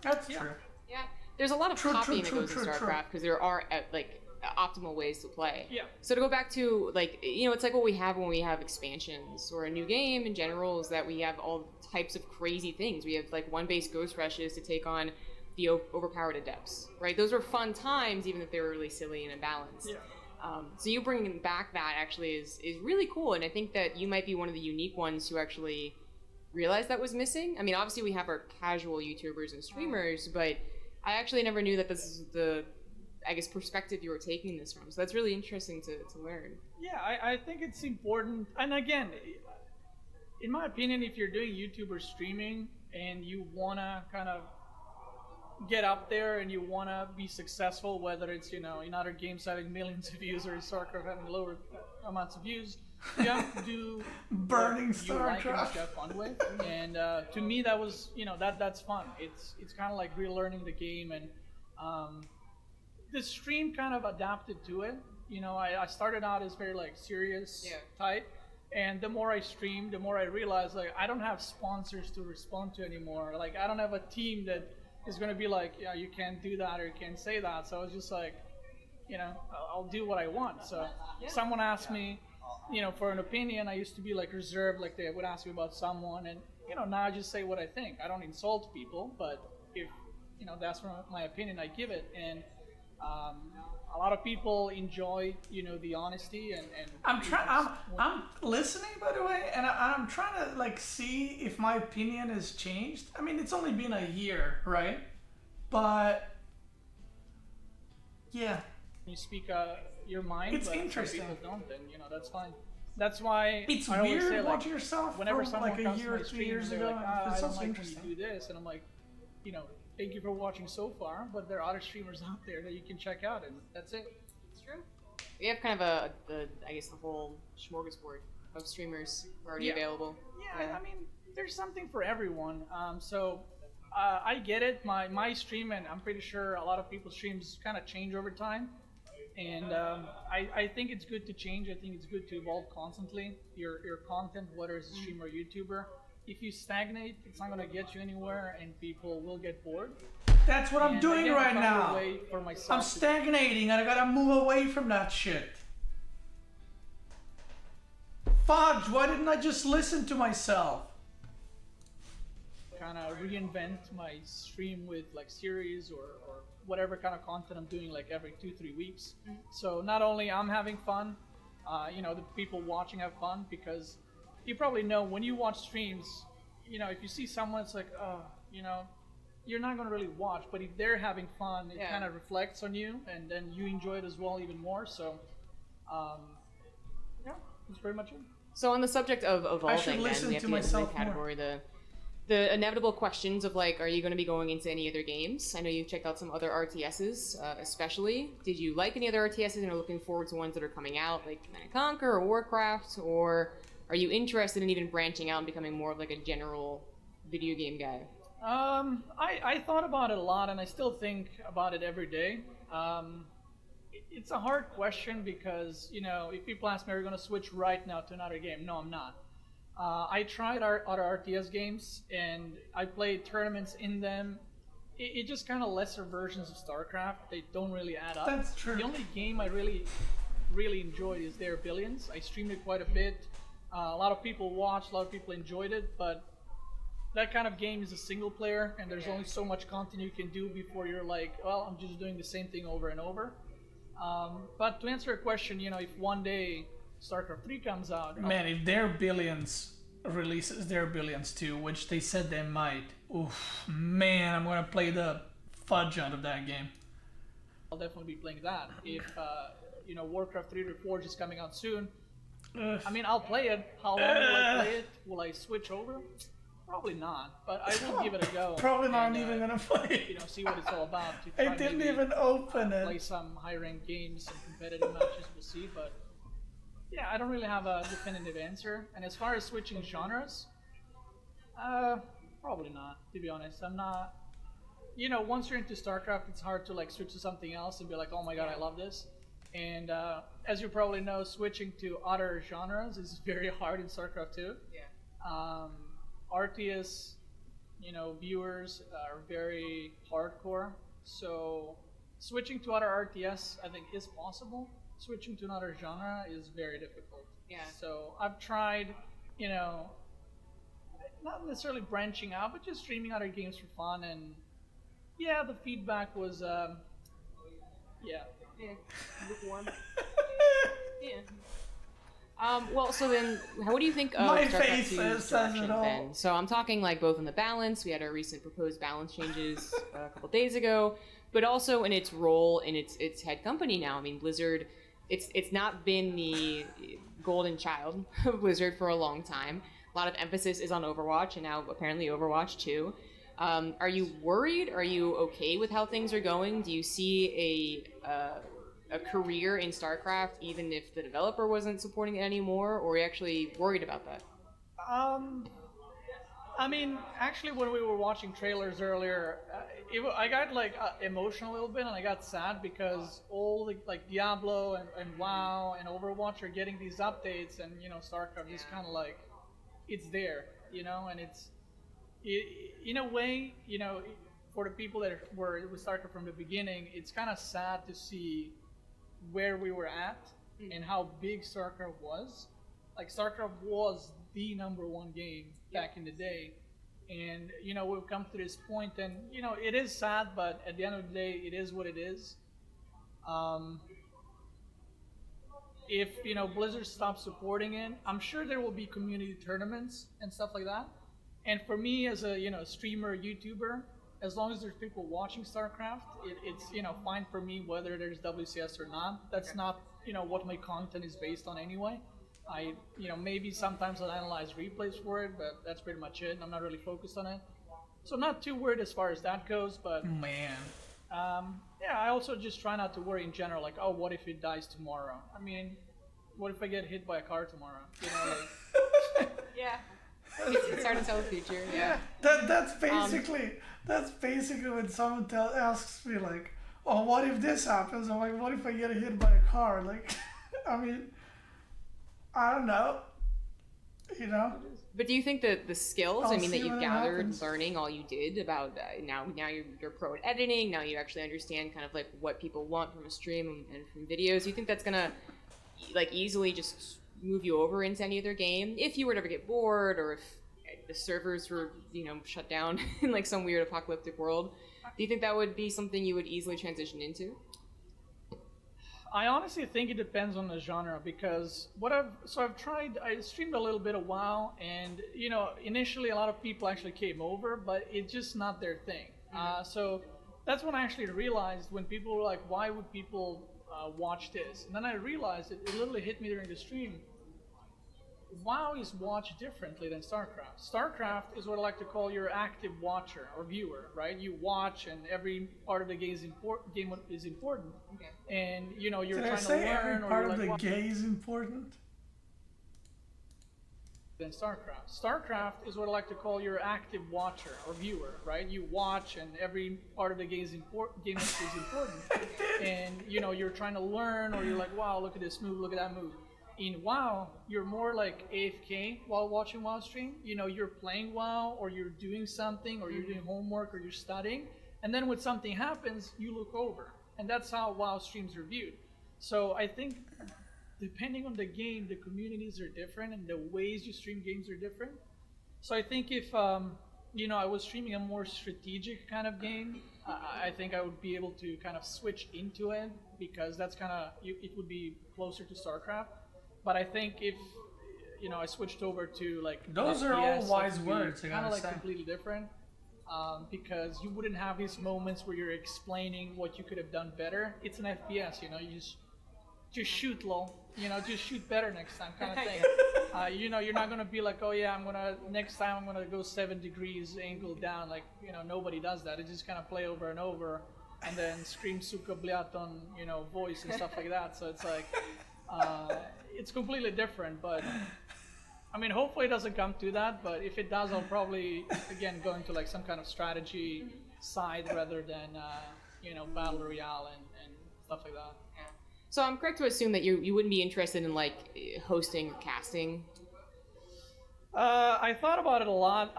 [SPEAKER 1] That's true.
[SPEAKER 4] Yeah, there's a lot of copying that goes in StarCraft, because there are like optimal ways to play.
[SPEAKER 3] Yeah.
[SPEAKER 4] So to go back to, like, you know, it's like what we have when we have expansions or a new game in general, is that we have all types of crazy things. We have like 1-base ghost rushes to take on the overpowered adepts, right? Those were fun times, even if they were really silly and imbalanced. Yeah. So you bringing back that actually is really cool, and I think that you might be one of the unique ones who actually realized that was missing. I mean, obviously we have our casual YouTubers and streamers, but I actually never knew that this is the, I guess, perspective you were taking this from. So that's really interesting to learn.
[SPEAKER 3] Yeah, I think it's important. And again, in my opinion, if you're doing YouTube or streaming and you want to kind of get up there and you want to be successful, whether it's, you know, in other games having millions of views or in StarCraft having lower amounts of views, you have to do
[SPEAKER 1] burning
[SPEAKER 3] StarCraft. You like and have fun with. And to me, that was, you know, that's fun. It's kind of like relearning the game, and the stream kind of adapted to it. You know, I started out as very like serious type, And the more I stream, the more I realize like I don't have sponsors to respond to anymore. Like I don't have a team that is gonna be like, yeah, you can't do that or you can't say that. So I was just like, I'll do what I want. So someone asked me, for an opinion. I used to be like reserved, like they would ask me about someone, and now I just say what I think. I don't insult people, but if that's my opinion, I give it. And a lot of people enjoy, the honesty and.
[SPEAKER 1] I'm listening, by the way, and I'm trying to like see if my opinion has changed. I mean, it's only been a year, right? But yeah,
[SPEAKER 3] you speak your mind.
[SPEAKER 1] It's
[SPEAKER 3] but
[SPEAKER 1] interesting.
[SPEAKER 3] Some people don't, then that's fine. That's why
[SPEAKER 1] it's
[SPEAKER 3] I always
[SPEAKER 1] weird
[SPEAKER 3] say,
[SPEAKER 1] watching yourself
[SPEAKER 3] whenever
[SPEAKER 1] from
[SPEAKER 3] someone
[SPEAKER 1] like a
[SPEAKER 3] comes
[SPEAKER 1] year
[SPEAKER 3] to
[SPEAKER 1] or
[SPEAKER 3] my
[SPEAKER 1] 2
[SPEAKER 3] stream,
[SPEAKER 1] years
[SPEAKER 3] they're
[SPEAKER 1] ago.
[SPEAKER 3] like, I
[SPEAKER 1] It's
[SPEAKER 3] don't
[SPEAKER 1] so
[SPEAKER 3] like
[SPEAKER 1] interesting.
[SPEAKER 3] when you do this, and I'm like, thank you for watching so far, but there are other streamers out there that you can check out, and that's it.
[SPEAKER 4] It's true. We have kind of the whole smorgasbord of streamers already available.
[SPEAKER 3] Yeah, I mean, there's something for everyone. So I get it. My stream, and I'm pretty sure a lot of people's streams kind of change over time. And I think it's good to change. I think it's good to evolve constantly. Your content, whether it's a streamer or YouTuber, if you stagnate, it's not gonna get you anywhere, and people will get bored.
[SPEAKER 1] That's what I'm doing
[SPEAKER 3] again,
[SPEAKER 1] right
[SPEAKER 3] I found a
[SPEAKER 1] now.
[SPEAKER 3] way for myself
[SPEAKER 1] I'm
[SPEAKER 3] to-
[SPEAKER 1] stagnating, and I gotta move away from that shit. Fudge! Why didn't I just listen to myself?
[SPEAKER 3] kind of reinvent my stream with like series or whatever kind of content I'm doing like every 2-3 weeks. So not only I'm having fun, the people watching have fun, because you probably know when you watch streams, if you see someone, it's like, you're not going to really watch, but if they're having fun, it kind of reflects on you, and then you enjoy it as well even more. So, that's pretty much it.
[SPEAKER 4] So on the subject of evolving,
[SPEAKER 1] I should listen
[SPEAKER 4] then we have
[SPEAKER 1] to
[SPEAKER 4] to get into the
[SPEAKER 1] myself
[SPEAKER 4] category the inevitable questions of like, are you going to be going into any other games? I know you've checked out some other RTSs, especially. Did you like any other RTSs and are looking forward to ones that are coming out, like Command & Conquer or Warcraft, or are you interested in even branching out and becoming more of like a general video game guy?
[SPEAKER 3] I thought about it a lot, and I still think about it every day. It's a hard question because, if people ask me, are you going to switch right now to another game? No, I'm not. I tried our other RTS games, and I played tournaments in them. It just kind of lesser versions of StarCraft. They don't really add up.
[SPEAKER 1] That's true.
[SPEAKER 3] The only game I really, really enjoyed is There Billions. I streamed it quite a bit. A lot of people watched, a lot of people enjoyed it, but that kind of game is a single player, and there's only so much content you can do before you're like, well, I'm just doing the same thing over and over. But to answer your question, if one day StarCraft III comes out...
[SPEAKER 1] Man, if Their Billions releases Their Billions 2, which they said they might, oof, man, I'm gonna play the fudge out of that game.
[SPEAKER 3] I'll definitely be playing that. If, Warcraft 3 Reforged is coming out soon, I mean, I'll play it. How long will I play it? Will I switch over? Probably not, but I will give it a go.
[SPEAKER 1] Probably not even gonna play it.
[SPEAKER 3] See what it's all about. To
[SPEAKER 1] I
[SPEAKER 3] try
[SPEAKER 1] didn't
[SPEAKER 3] maybe
[SPEAKER 1] even open it.
[SPEAKER 3] play some high-ranked games, some competitive matches, we'll see, but yeah, I don't really have a definitive answer. And as far as switching genres, probably not, to be honest. I'm not, once you're into StarCraft, it's hard to like switch to something else and be like, oh my god, I love this. And as you probably know, switching to other genres is very hard in StarCraft II.
[SPEAKER 4] Yeah.
[SPEAKER 3] RTS, viewers are very hardcore, so switching to other RTS I think is possible. Switching to another genre is very difficult.
[SPEAKER 4] Yeah.
[SPEAKER 3] So I've tried, not necessarily branching out, but just streaming other games for fun, and yeah, the feedback was,
[SPEAKER 4] Yeah, lukewarm. Yeah. Well, so then, what do you think of
[SPEAKER 1] My
[SPEAKER 4] StarCraft
[SPEAKER 1] face
[SPEAKER 4] 2's
[SPEAKER 1] says
[SPEAKER 4] direction
[SPEAKER 1] it all.
[SPEAKER 4] then? So I'm talking like both in the balance. We had our recent proposed balance changes a couple days ago, but also in its role in its head company now. I mean, Blizzard, it's not been the golden child of Blizzard for a long time. A lot of emphasis is on Overwatch, and now apparently Overwatch 2. Are you worried? Are you okay with how things are going? Do you see a career in StarCraft even if the developer wasn't supporting it anymore, or are you actually worried about that?
[SPEAKER 3] I mean, actually, when we were watching trailers earlier, I got like emotional a little bit, and I got sad because all the, like Diablo and WoW and Overwatch are getting these updates, and StarCraft is kind of like it's there, and in a way, for the people that were with StarCraft from the beginning, it's kind of sad to see where we were at and how big StarCraft was. Like StarCraft was the #1 game back in the day, and we've come to this point, and it is sad, but at the end of the day, it is what it is. If Blizzard stops supporting it, I'm sure there will be community tournaments and stuff like that. And for me, as a streamer, YouTuber, as long as there's people watching StarCraft, it's fine for me whether there's WCS or not. That's not what my content is based on anyway. I maybe sometimes I'll analyze replays for it, but that's pretty much it. I'm not really focused on it, so I'm not too worried as far as that goes. But
[SPEAKER 1] Man.
[SPEAKER 3] Yeah, I also just try not to worry in general. Like, oh, what if it dies tomorrow? I mean, what if I get hit by a car tomorrow?
[SPEAKER 4] Yeah. It's hard to tell the future. Yeah.
[SPEAKER 1] That's basically when someone asks me like, oh, what if this happens? I'm like, what if I get hit by a car? Like, I mean, I don't know.
[SPEAKER 4] But do you think that the skills,
[SPEAKER 1] I'll
[SPEAKER 4] that
[SPEAKER 1] see
[SPEAKER 4] you've
[SPEAKER 1] when it
[SPEAKER 4] gathered
[SPEAKER 1] happens.
[SPEAKER 4] learning all you did about now you're pro at editing, now you actually understand kind of like what people want from a stream and from videos, do you think that's gonna like easily just move you over into any other game if you were to ever get bored, or if the servers were shut down in like some weird apocalyptic world? Do you think that would be something you would easily transition into?
[SPEAKER 3] I honestly think it depends on the genre, because I streamed a little bit of WoW, and initially a lot of people actually came over, but it's just not their thing. So that's when I actually realized, when people were like, why would people watch this? And then I realized it literally hit me during the stream. WoW is watched differently than StarCraft. StarCraft is what I like to call your active watcher or viewer, right? You watch, and every part of the game is important.
[SPEAKER 4] Okay.
[SPEAKER 3] And you're
[SPEAKER 1] Did
[SPEAKER 3] trying
[SPEAKER 1] I say
[SPEAKER 3] to learn,
[SPEAKER 1] every
[SPEAKER 3] or
[SPEAKER 1] part
[SPEAKER 3] you're
[SPEAKER 1] of
[SPEAKER 3] like,
[SPEAKER 1] the game is important?
[SPEAKER 3] than StarCraft. StarCraft is what I like to call your active watcher or viewer, right? You watch, and every part of the game is important. And you're trying to learn, or you're like, wow, look at this move, look at that move. In WoW, you're more like AFK while watching WoW stream. You're playing WoW, or you're doing something, or you're doing homework, or you're studying, and then when something happens, you look over, and that's how WoW streams are viewed. So I think, depending on the game, the communities are different, and the ways you stream games are different. So I think if I was streaming a more strategic kind of game, I think I would be able to kind of switch into it, because that's it would be closer to StarCraft. But I think if I switched over to like
[SPEAKER 1] Those are all wise words, I
[SPEAKER 3] kind
[SPEAKER 1] gotta
[SPEAKER 3] of like
[SPEAKER 1] say.
[SPEAKER 3] completely different, because you wouldn't have these moments where you're explaining what you could have done better. It's an FPS, you just shoot, lol. Just shoot better next time, kind of thing. You're not gonna be like, oh yeah, next time I'm gonna go 7 degrees angle down. Like, nobody does that. It just kind of play over and over, and then scream suka bliat on voice and stuff like that. So it's like. It's completely different, but I mean, hopefully it doesn't come to that, but if it does, I'll probably, again, go into like some kind of strategy side rather than, battle royale and stuff like that.
[SPEAKER 4] Yeah. So I'm correct to assume that you wouldn't be interested in like hosting or casting?
[SPEAKER 3] I thought about it a lot.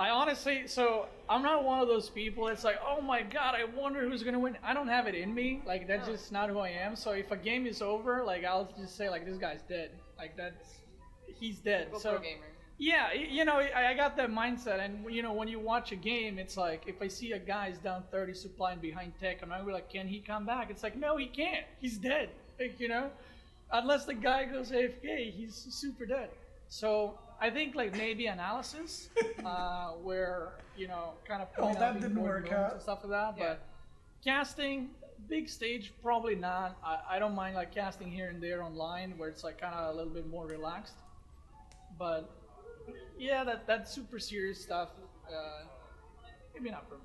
[SPEAKER 3] So I'm not one of those people. It's like, oh my god, I wonder who's gonna win. I don't have it in me. Like, that's just not who I am. So if a game is over, like, I'll just say like, this guy's dead. Like, he's dead.
[SPEAKER 4] Pro
[SPEAKER 3] So
[SPEAKER 4] gamer.
[SPEAKER 3] yeah, I got that mindset. And when you watch a game, it's like, if I see a guy's down 30 supply and behind tech, I'm not like, can he come back? It's like, no, he can't. He's dead. Like, unless the guy goes AFK, he's super dead. So I think like maybe analysis, where kind of point
[SPEAKER 1] that
[SPEAKER 3] out
[SPEAKER 1] didn't
[SPEAKER 3] important
[SPEAKER 1] work
[SPEAKER 3] moments
[SPEAKER 1] out.
[SPEAKER 3] and stuff like that.
[SPEAKER 4] Yeah.
[SPEAKER 3] But casting, big stage, probably not. I don't mind like casting here and there online, where it's like kind of a little bit more relaxed. But yeah, that super serious stuff, maybe not for me.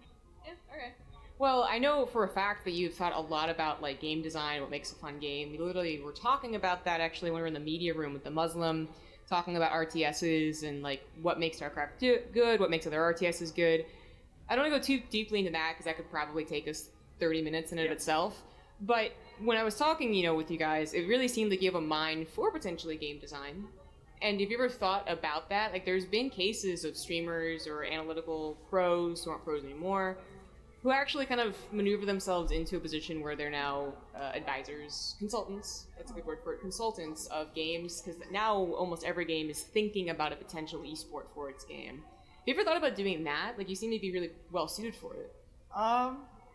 [SPEAKER 4] Yeah, okay. Well, I know for a fact that you've thought a lot about like game design, what makes a fun game. We literally were talking about that actually when we were in the media room with the Muslim, talking about RTSs and like what makes StarCraft good, what makes other RTSs good. I don't want to go too deeply into that because that could probably take us 30 minutes in and of itself. But when I was talking, with you guys, it really seemed like you have a mind for potentially game design. And have you ever thought about that? Like, there's been cases of streamers or analytical pros who aren't pros anymore, who actually kind of maneuver themselves into a position where they're now advisors, consultants, that's a good word for it, consultants of games, because now almost every game is thinking about a potential esport for its game. Have you ever thought about doing that? Like, you seem to be really well suited for it.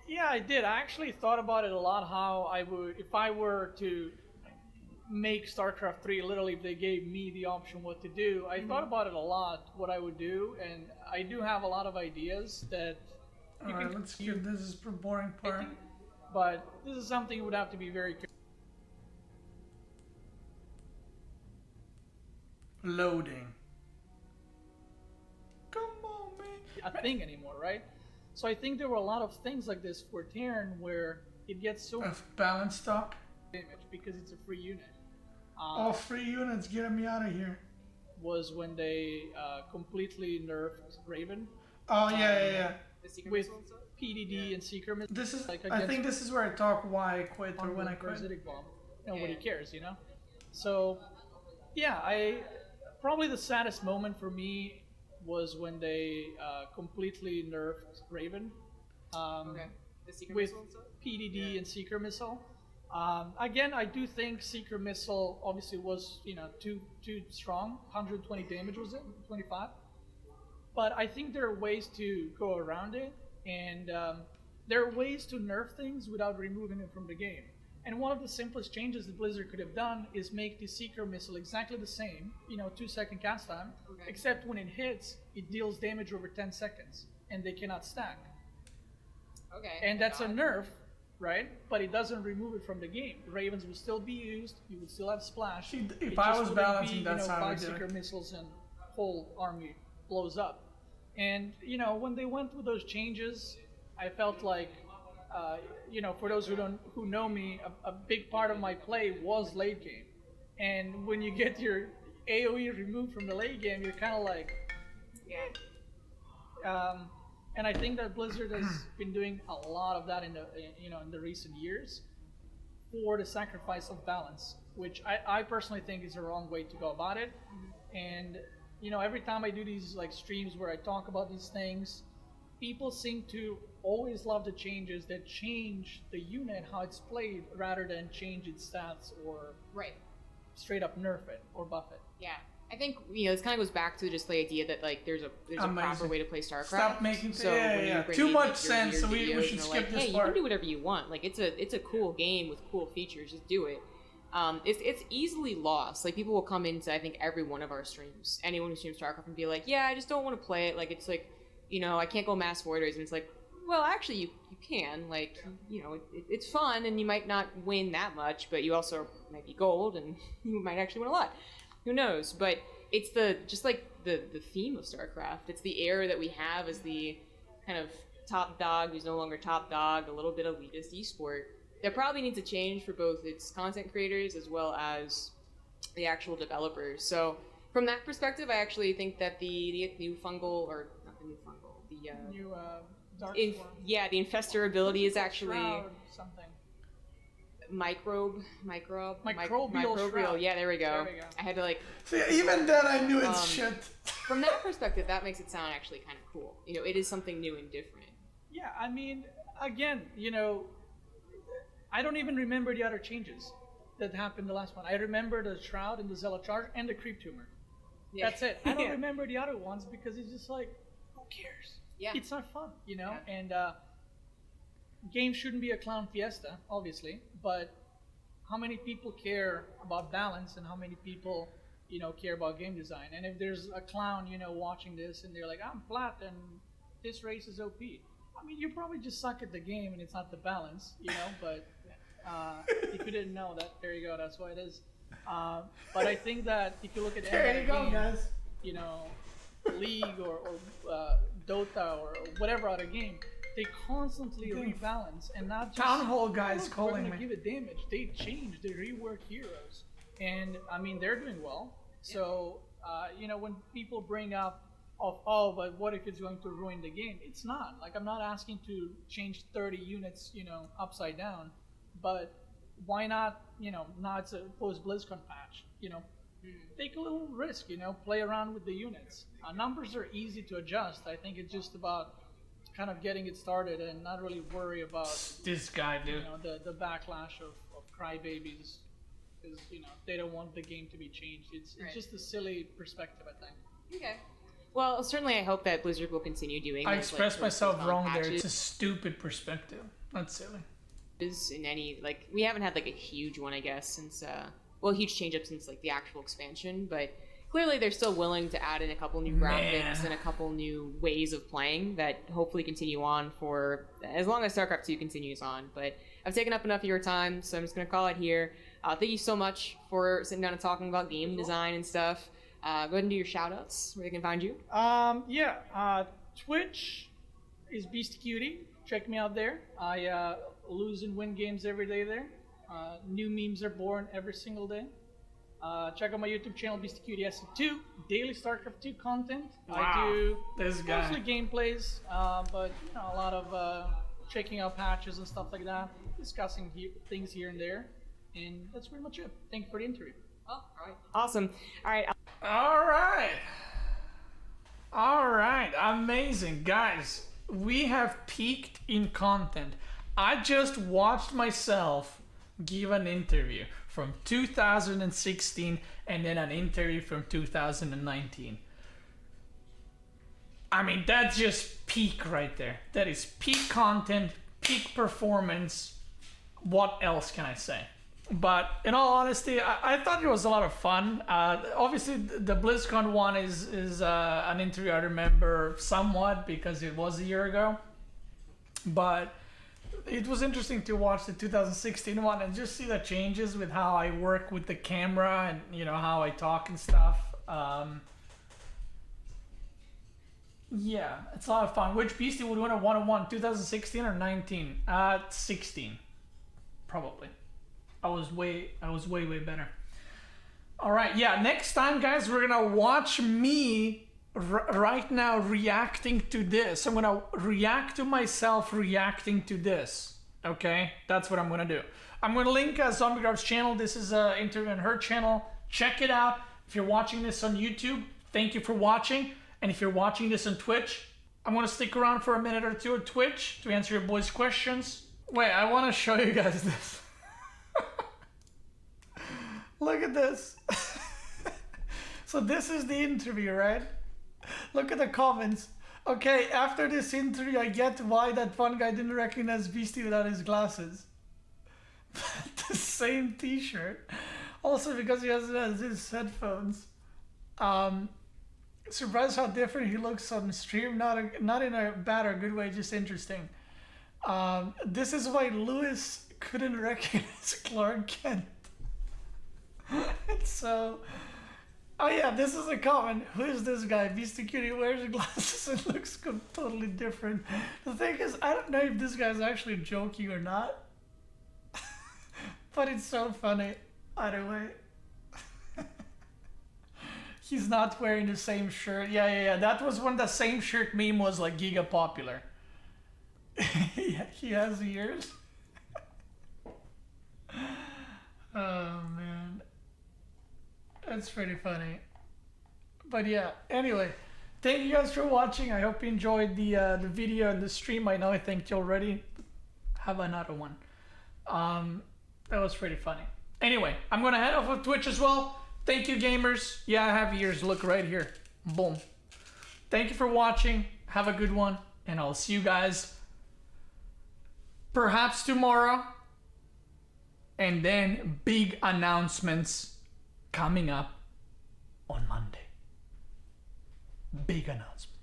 [SPEAKER 3] Yeah, I did. I actually thought about it a lot, how I would, if I were to make StarCraft 3, literally if they gave me the option what to do, I thought about it a lot, what I would do, and I do have a lot of ideas that you
[SPEAKER 1] Alright,
[SPEAKER 3] can
[SPEAKER 1] let's skip this is the boring part.
[SPEAKER 3] but this is something you would have to be very careful.
[SPEAKER 1] Loading. Come on, man.
[SPEAKER 3] A thing anymore, right? So I think there were a lot of things like this for Terran where it gets so much
[SPEAKER 1] Balance stock.
[SPEAKER 3] damage because it's a free unit.
[SPEAKER 1] Oh, free units, get me out of here.
[SPEAKER 3] Was when they completely nerfed Raven
[SPEAKER 1] Oh, yeah.
[SPEAKER 4] The secret
[SPEAKER 3] with
[SPEAKER 4] missile and stuff?
[SPEAKER 3] PDD and Secret Missile.
[SPEAKER 1] This is.
[SPEAKER 3] Like
[SPEAKER 1] I think this is where I talk why I quit or when I quit.
[SPEAKER 3] Parasitic bomb. Nobody
[SPEAKER 4] Yeah.
[SPEAKER 3] cares, So, yeah, probably the saddest moment for me was when they completely nerfed Raven.
[SPEAKER 4] Okay. The secret
[SPEAKER 3] With
[SPEAKER 4] missile and stuff?
[SPEAKER 3] PDD and Secret Missile. Again, I do think Secret Missile obviously was, too strong. 120 damage was it? 25. But I think there are ways to go around it, and there are ways to nerf things without removing it from the game. And one of the simplest changes that Blizzard could have done is make the Secret Missile exactly the same, 2-second cast time,
[SPEAKER 4] Okay.
[SPEAKER 3] except when it hits, it deals damage over 10 seconds, and they cannot stack.
[SPEAKER 4] Okay.
[SPEAKER 3] And that's a
[SPEAKER 4] got it.
[SPEAKER 3] nerf, right? But it doesn't remove it from the game. Ravens will still be used, you would still have splash.
[SPEAKER 1] See, if
[SPEAKER 3] It
[SPEAKER 1] I
[SPEAKER 3] just
[SPEAKER 1] was
[SPEAKER 3] wouldn't
[SPEAKER 1] balancing,
[SPEAKER 3] be,
[SPEAKER 1] that's how I
[SPEAKER 3] 5
[SPEAKER 1] would do
[SPEAKER 3] Secret
[SPEAKER 1] it.
[SPEAKER 3] Missiles and whole army blows up. And, when they went with those changes, I felt like, for those who know me, a big part of my play was late game. And when you get your AoE removed from the late game, you're kind of like, and I think that Blizzard has been doing a lot of that in the recent years for the sacrifice of balance, which I personally think is the wrong way to go about it. And every time I do these streams where I talk about these things, people seem to always love the changes that change the unit, how it's played, rather than change its stats or
[SPEAKER 4] Right.
[SPEAKER 3] straight up nerf it or buff it.
[SPEAKER 4] Yeah. I think, this kind of goes back to just the idea that, there's a proper
[SPEAKER 1] Amazing.
[SPEAKER 4] way to play StarCraft.
[SPEAKER 1] Stop making
[SPEAKER 4] so
[SPEAKER 1] yeah,
[SPEAKER 4] when
[SPEAKER 1] yeah.
[SPEAKER 4] you bring
[SPEAKER 1] Too
[SPEAKER 4] in,
[SPEAKER 1] much
[SPEAKER 4] your
[SPEAKER 1] sense,
[SPEAKER 4] weird
[SPEAKER 1] so we
[SPEAKER 4] videos
[SPEAKER 1] should
[SPEAKER 4] and they're
[SPEAKER 1] skip
[SPEAKER 4] like,
[SPEAKER 1] this
[SPEAKER 4] hey,
[SPEAKER 1] part.
[SPEAKER 4] you can do whatever you want. Like, it's a cool game with cool features. Just do it. It's easily lost. Like, people will come into, I think, every one of our streams, anyone who streams StarCraft, and be like, yeah, I just don't want to play it. Like, it's like, I can't go mass voiders. And it's like, well, actually, you can. Like, it's fun, and you might not win that much, but you also might be gold, and you might actually win a lot. Who knows? But it's the theme of StarCraft. It's the air that we have as the kind of top dog who's no longer top dog, a little bit elitist esport. That probably needs to change for both its content creators as well as the actual developers. So from that perspective, I actually think that the new fungal, or not the new fungal, the
[SPEAKER 3] New dark
[SPEAKER 4] the
[SPEAKER 3] Swarm.
[SPEAKER 4] infestor ability is actually
[SPEAKER 3] Shroud something.
[SPEAKER 4] microbial
[SPEAKER 3] shroud.
[SPEAKER 4] Yeah, there we go.
[SPEAKER 3] There we go.
[SPEAKER 4] I had to
[SPEAKER 1] See, even then I knew it's shit.
[SPEAKER 4] from that perspective, that makes it sound actually kind of cool. It is something new and different.
[SPEAKER 3] Yeah, I mean, again, I don't even remember the other changes that happened the last one. I remember the Shroud and the Zealot Charge and the Creep Tumor.
[SPEAKER 4] Yeah.
[SPEAKER 3] That's it. I don't
[SPEAKER 4] Yeah.
[SPEAKER 3] remember the other ones because it's just like, who cares?
[SPEAKER 4] Yeah.
[SPEAKER 3] It's not fun,
[SPEAKER 4] Yeah.
[SPEAKER 3] And games shouldn't be a clown fiesta, obviously, but how many people care about balance and how many people, care about game design? And if there's a clown, watching this and they're like, I'm flat and this race is OP. I mean, you probably just suck at the game and it's not the balance, but if you didn't know that, there you go, that's why it is. But I think that if you look at
[SPEAKER 1] There
[SPEAKER 3] any
[SPEAKER 1] you go,
[SPEAKER 3] game,
[SPEAKER 1] guys.
[SPEAKER 3] League or Dota or whatever other game, they constantly rebalance and not just
[SPEAKER 1] Town Hall guys
[SPEAKER 3] we're
[SPEAKER 1] calling
[SPEAKER 3] gonna
[SPEAKER 1] me.
[SPEAKER 3] give it damage. They change, they rework heroes, and I mean they're doing well. So
[SPEAKER 1] When people bring up of, oh, but what if it's going to ruin the game? It's not. Like, I'm not asking to change 30 units, upside down, but why not, now it's a post-BlizCon patch, take a little risk, play around with the units. Numbers are easy to adjust. I think it's just about kind of getting it started and not really worry about this guy, dude. The backlash of crybabies, because they don't want the game to be changed. It's just a silly perspective, I think.
[SPEAKER 4] Okay. Well, certainly I hope that Blizzard will continue doing.
[SPEAKER 1] I expressed myself wrong there. It's a stupid perspective. That's silly.
[SPEAKER 4] In any we haven't had a huge one, I guess, since huge change up since the actual expansion, but clearly they're still willing to add in a couple new graphics and a couple new ways of playing that hopefully continue on for as long as StarCraft II continues on. But I've taken up enough of your time, so I'm just going to call it here. Thank you so much for sitting down and talking about game design and stuff. Go ahead and do your shout-outs, where they can find you.
[SPEAKER 1] Twitch is Beastyqt. Check me out there. I lose and win games every day there. New memes are born every single day. Check out my YouTube channel, Beastyqt SC2. Daily StarCraft 2 content. Wow,
[SPEAKER 4] I do
[SPEAKER 1] mostly
[SPEAKER 4] gameplays,
[SPEAKER 1] but a lot of checking out patches and stuff like that. Discussing things here and there. And that's pretty much it. Thank you for the interview.
[SPEAKER 4] Oh, all right. Awesome.
[SPEAKER 1] All right. Amazing. Guys, we have peaked in content. I just watched myself give an interview from 2016 and then an interview from 2019. I mean, that's just peak right there. That is peak content, peak performance. What else can I say? But in all honesty, I thought it was a lot of fun. Obviously, the BlizCon one is an interview I remember somewhat because it was a year ago. But it was interesting to watch the 2016 one and just see the changes with how I work with the camera and how I talk and stuff. Yeah, it's a lot of fun. Which Beastie would win a 1-on-1, 2016 or 19? 16, probably. I was way better. All right, yeah. Next time, guys, we're gonna watch me right now reacting to this. I'm gonna react to myself reacting to this. Okay, that's what I'm gonna do. I'm gonna link ZombieGrub's channel. This is an interview on her channel. Check it out. If you're watching this on YouTube, thank you for watching. And if you're watching this on Twitch, I'm gonna stick around for a minute or two on Twitch to answer your boys' questions. Wait, I want to show you guys this. Look at this. So this is the interview, right? Look at the comments. Okay, after this interview, I get why that one guy didn't recognize Beasty without his glasses. The same t-shirt. Also because he has his headphones. Surprised how different he looks on stream. Not in a bad or good way, just interesting. This is why Lewis couldn't recognize Clark Kent. It's so... Oh yeah, this is a comment. Who is this guy? Beastyqt wears glasses and looks totally different. The thing is, I don't know if this guy's actually joking or not. But it's so funny. Either way. He's not wearing the same shirt. Yeah. That was when the same shirt meme was like giga popular. He has ears. Oh man. That's pretty funny. But yeah, anyway, thank you guys for watching. I hope you enjoyed the video and the stream. I know I thanked you already. Have another one. That was pretty funny. Anyway, I'm gonna head off of Twitch as well. Thank you, gamers. Yeah, I have ears. Look right here. Boom. Thank you for watching. Have a good one, and I'll see you guys perhaps tomorrow. And then big announcements coming up on Monday. Big announcement.